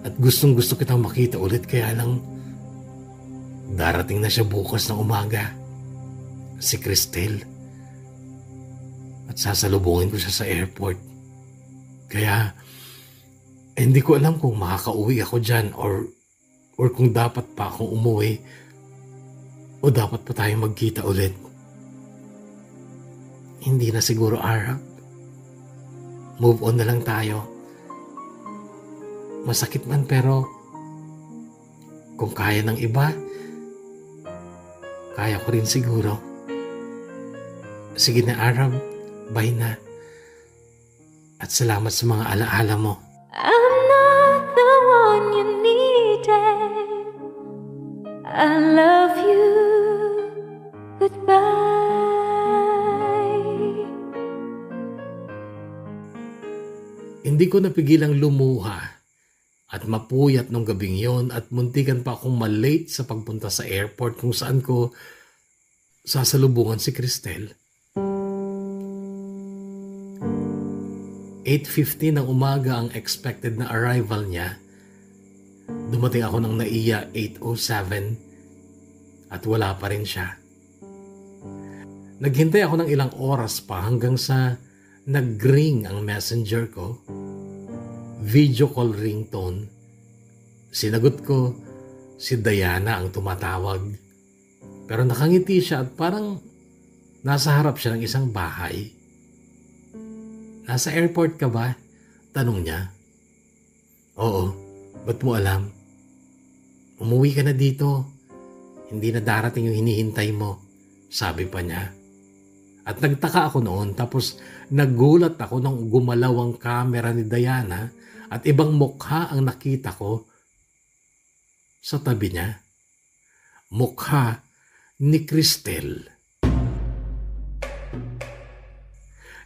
At gustong gusto kitang makita ulit, kaya lang darating na siya bukas ng umaga. Si Cristel. At sasalubungin ko siya sa airport. Kaya hindi ko alam kung makakauwi ako dyan or kung dapat pa akong umuwi o dapat pa tayo magkita ulit. Hindi na siguro, Arab. Move on na lang tayo. Masakit man pero kung kaya ng iba, kaya ko rin siguro. Sige na, Arab. Bye na. At salamat sa mga alaala mo. I'm not the one you needed. I love you. Goodbye. Hindi ko napigilang lumuha at mapuyat nung gabing yon at muntikan pa akong malate sa pagpunta sa airport kung saan ko sasalubungan si Cristel. 8:50 ng umaga ang expected na arrival niya. Dumating ako ng naiya 8:07 at wala pa rin siya. Naghintay ako ng ilang oras pa hanggang sa nag-ring ang messenger ko. Video call ringtone. Sinagot ko, si Diana ang tumatawag. Pero nakangiti siya at parang nasa harap siya ng isang bahay. Nasa airport ka ba? Tanong niya. Oo, ba't mo alam? Umuwi ka na dito. Hindi na darating yung hinihintay mo, sabi pa niya. At nagtaka ako noon tapos nagulat ako nung gumalaw ang camera ni Diana at ibang mukha ang nakita ko sa tabi niya. Mukha ni Cristel.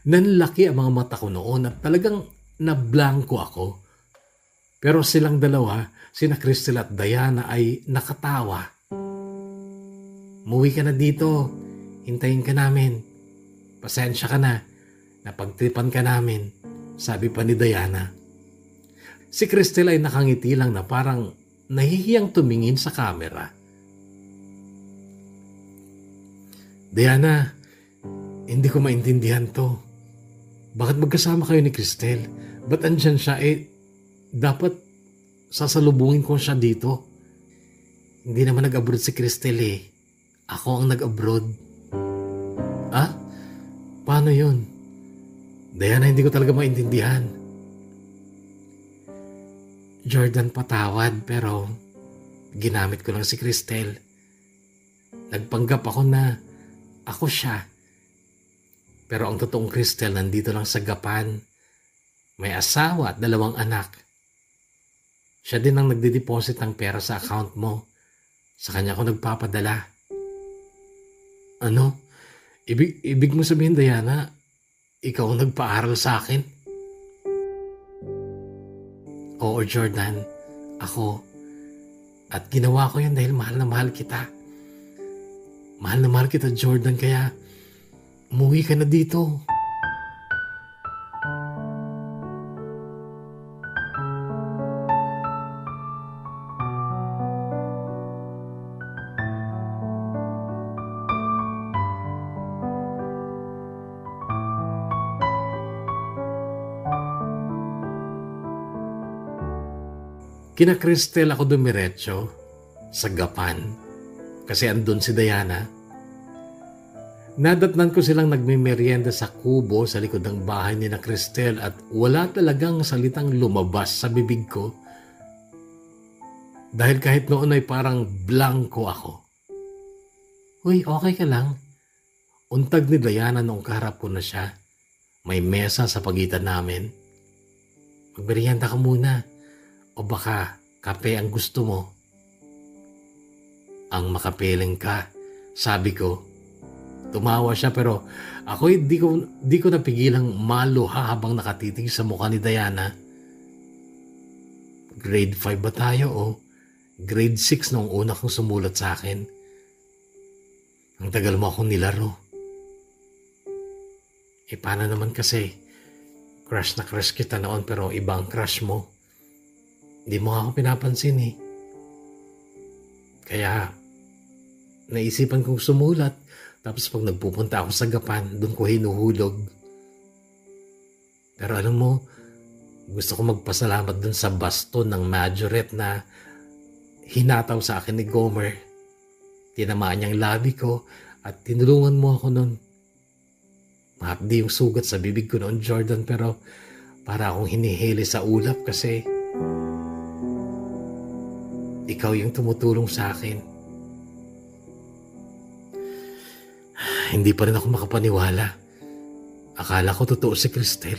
Nanlaki ang mga mata ko noon at talagang nablangko ako. Pero silang dalawa, sina Cristel at Diana ay nakatawa. Muwi ka na dito. Hintayin ka namin. Pasensya ka na. Napagtripan ka namin. Sabi pa ni Diana. Si Cristel ay nakangiti lang na parang nahihiyang tumingin sa camera. Diana, hindi ko maintindihan to. Bakit magkasama kayo ni Cristel? Ba't andyan siya? Dapat sasalubungin ko siya dito. Hindi naman nag-abroad si Cristel eh. Ako ang nag-abroad. Ah? Paano yun? Diana, hindi ko talaga maintindihan. Jordan, patawad, pero ginamit ko lang si Cristel. Nagpanggap ako na ako siya. Pero ang totoong Cristel nandito lang sa Gapan. May asawa at 2 anak. Siya din ang nagde-deposit ng pera sa account mo. Sa kanya ko nagpapadala. Ano? Ibig mo sabihin, Diana, ikaw ang nagpaaral sa akin? Oo, Jordan. Ako. At ginawa ko yan dahil mahal na mahal kita. Mahal na mahal kita, Jordan, kaya umuwi ka na dito. Kina Cristel ako dumiretso sa Gapan kasi andun si Diana. Nadatnan ko silang nagmimerienda sa kubo sa likod ng bahay ni na Cristel at wala talagang salitang lumabas sa bibig ko dahil kahit noon ay parang blanco ako. Uy, okay ka lang? Untag ni Diana nung kaharap ko na siya. May mesa sa pagitan namin. Magmerienda ka muna. O baka kape ang gusto mo? Ang makapiling ka, sabi ko. Tumawa siya pero ako di ko napigilang maluha habang nakatitig sa mukha ni Diana. Grade 5 ba tayo o grade 6 nung una kong sumulat sa akin? Ang tagal mo akong nilaro. Paano naman kasi? Crush na crush kita noon pero iba ang crush mo. Hindi mo ako pinapansin eh. Kaya, naisipan kong sumulat. Tapos pag nagpupunta ako sa Gapan, doon ko hinuhulog. Pero alam mo, gusto ko magpasalamat doon sa baston ng majorette na hinataw sa akin ni Gomer. Tinamaan niyang labi ko at tinulungan mo ako noon. Mahapdi yung sugat sa bibig ko noon, Jordan, pero para akong hinihili sa ulap kasi ikaw yung tumutulong sa akin. Hindi pa rin ako makapaniwala. Akala ko totoo si Cristel.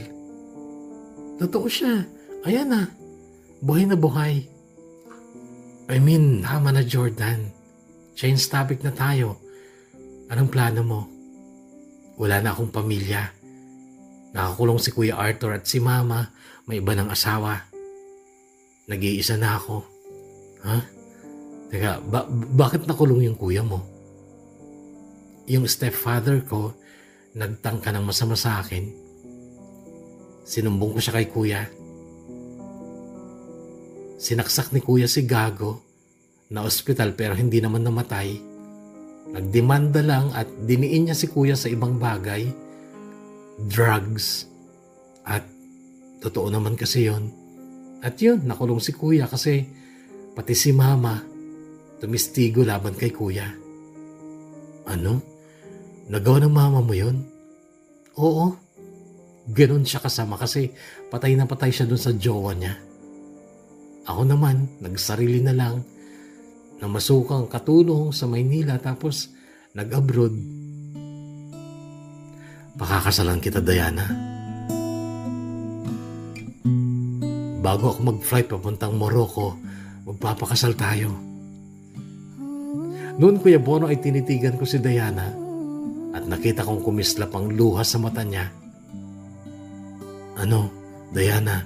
Totoo siya. Ayan na. Buhay na buhay. I mean, tama na, Jordan. Change topic na tayo. Anong plano mo? Wala na akong pamilya. Nakakulong si Kuya Arthur at si Mama. May iba ng asawa. Nag-iisa na ako. Ha? Teka, bakit nakulong yung kuya mo? Yung stepfather ko, nagtangka ng masama sa akin. Sinumbong ko siya kay kuya. Sinaksak ni kuya si Gago na ospital pero hindi naman namatay. Nagdemanda lang at diniin niya si kuya sa ibang bagay. Drugs. At totoo naman kasi yon. At yun, nakulong si kuya kasi pati si Mama, tumistigo laban kay Kuya. Ano? Nagawa ng mama mo yun? Oo. Ganon siya kasama kasi patay na patay siya dun sa jowa niya. Ako naman, nagsarili na lang na masukang katulong sa Maynila tapos nag-abroad. Pakakasalan kita, Diana. Bago ako mag-flight papuntang Morocco, magpapakasal tayo. Noon, Kuya Bono, ay tinitigan ko si Diana at nakita kong kumislap ang luha sa mata niya. Ano, Diana?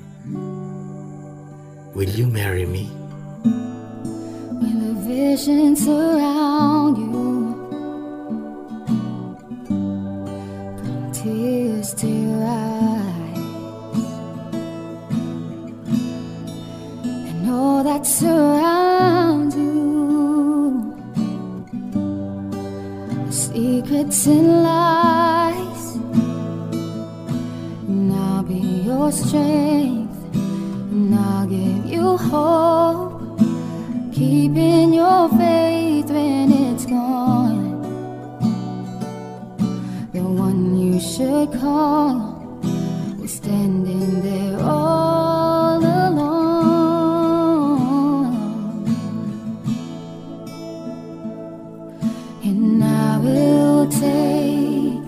Will you marry me? When the visions surround you, bring tears to your eyes, and all that surrounds you, secrets and lies, and I'll be your strength, and I'll give you hope, keeping your faith when it's gone. The one you should call standing there all alone, and I will take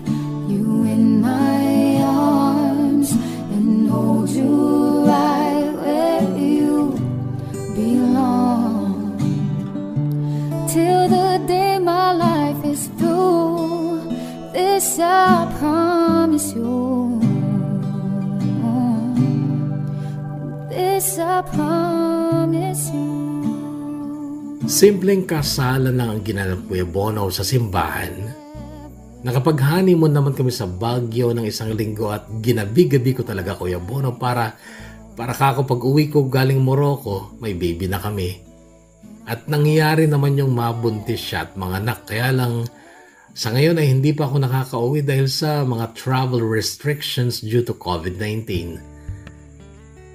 you in my arms and hold you right where you belong, till the day my life is through. This I promise you. This I promise you. Simpleng kasalan lang ang ginanap Kuya Bono sa simbahan. Nakapag-honeymoon naman kami sa Baguio ng isang linggo at ginabi-gabi ko talaga Kuya Bono para kako pag uwi ko galing Morocco, may baby na kami. At nangyayari naman yung mabuntis siya at mga anak. Kaya lang sa ngayon ay hindi pa ako nakaka-uwi dahil sa mga travel restrictions due to COVID-19.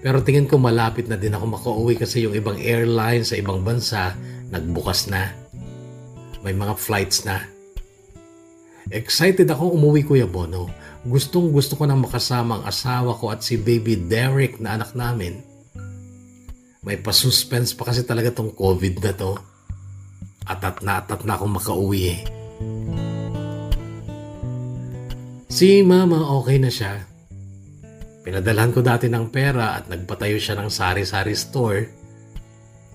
Pero tingin ko malapit na din ako makauwi kasi yung ibang airlines sa ibang bansa nagbukas na. May mga flights na. Excited ako umuwi Kuya Bono. Gustong gusto ko nang makasama ang asawa ko at si baby Derek na anak namin. May pa-suspense pa kasi talaga tong COVID na to. Atat na akong makauwi eh. Si Mama okay na siya. Pinadalhan ko dati ng pera at nagpatayo siya ng sari-sari store.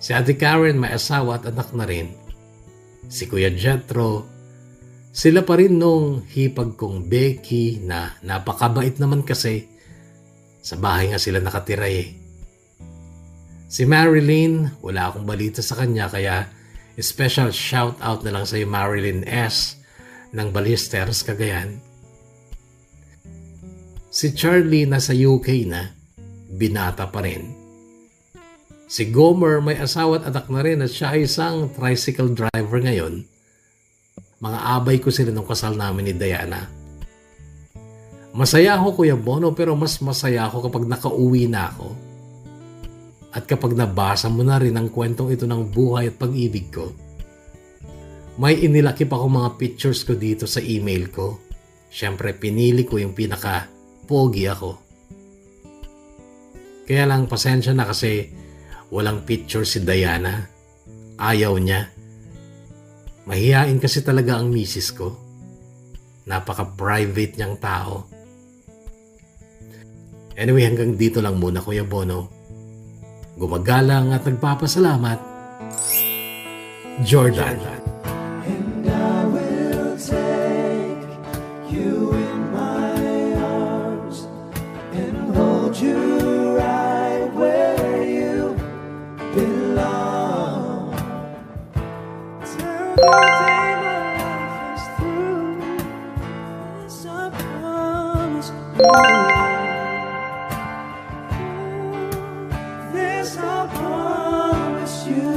Si Ate Karen may asawa at anak na rin. Si Kuya Jetro. Sila pa rin nung hipag kong Becky na napakabait naman kasi. Sa bahay nga sila nakatira eh. Si Marilyn, wala akong balita sa kanya kaya special shout out na lang sa Marilyn S. ng Ballesteros, Cagayan. Si Charlie nasa UK na, binata pa rin. Si Gomer may asawa at anak na rin at siya ay isang tricycle driver ngayon. Mga abay ko sila nung kasal namin ni Diana. Masaya ako Kuya Bono pero mas masaya ako kapag nakauwi na ako. At kapag nabasa mo na rin ang kwentong ito ng buhay at pag-ibig ko. May inilakip ako mga pictures ko dito sa email ko. Siyempre pinili ko yung pinaka-pogi ako. Kaya lang pasensya na kasi walang picture si Diana. Ayaw niya. Mahihain kasi talaga ang misis ko. Napaka-private niyang tao. Anyway, hanggang dito lang muna Kuya Bono. Gumagalang at nagpapasalamat, Jordan. And I will take you in my arms and hold you right where you belong. Till the day my life is through, this I promise you. This I promise you.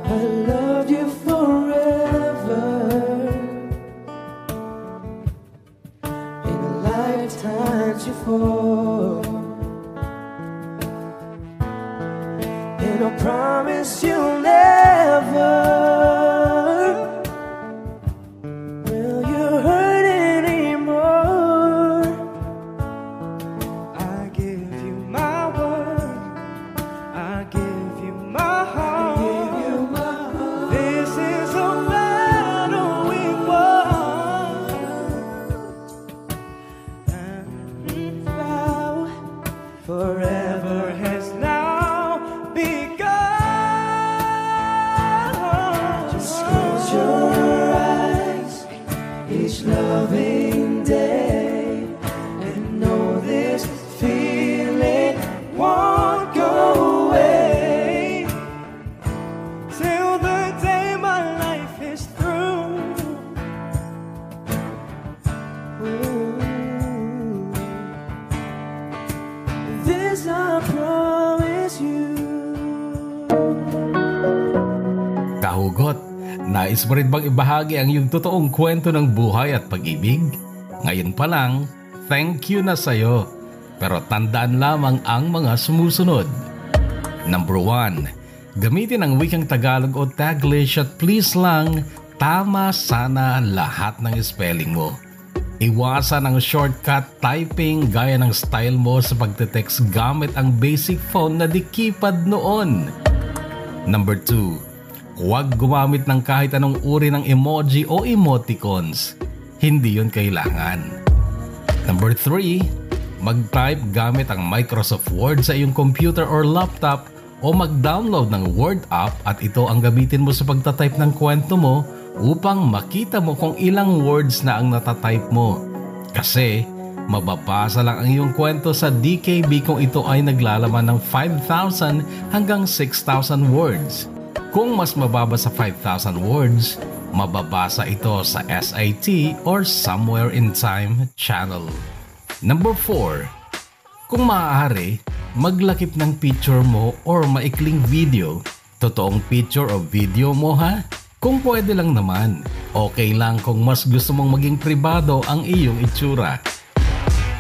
I love you forever. In a lifetime before. And I promise you'll never will you hurt anymore. I give you my word. I give you my heart. This is a battle we won. And vow forever has now begun. Just close your eyes each loving day and know this feeling won't go away till the day my life is through. Ooh. This I promise you. Kahugot, nais mo rin bang ibahagi ang iyong totoong kwento ng buhay at pag-ibig? Ngayon pa lang, thank you na sa'yo. Pero tandaan lamang ang mga sumusunod. Number 1, gamitin ang wikang Tagalog o Taglish at please lang, tama sana lahat ng spelling mo. Iwasan ang shortcut typing gaya ng style mo sa pagte-text gamit ang basic phone na di keypad noon. Number 2, huwag gumamit ng kahit anong uri ng emoji o emoticons. Hindi yun kailangan. Number 3, mag-type gamit ang Microsoft Word sa iyong computer or laptop o mag-download ng Word app at ito ang gamitin mo sa pagtatype ng kwento mo upang makita mo kung ilang words na ang natatype mo. Kasi mababasa lang ang iyong kwento sa DKB kung ito ay naglalaman ng 5,000 hanggang 6,000 words. Kung mas mababa sa 5,000 words, mababasa ito sa SIT or Somewhere in Time channel. Number 4, kung maaari, maglakip ng picture mo or maikling video. Totoong picture o video mo ha? Kung pwede lang naman, okay lang kung mas gusto mong maging pribado ang iyong itsura.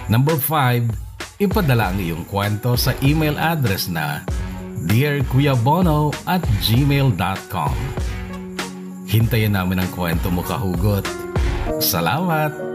Number 5, ipadala ang iyong kwento sa email address na dearkuyabono@gmail.com. Hintayin namin ang kwento mo, kahugot. Salamat!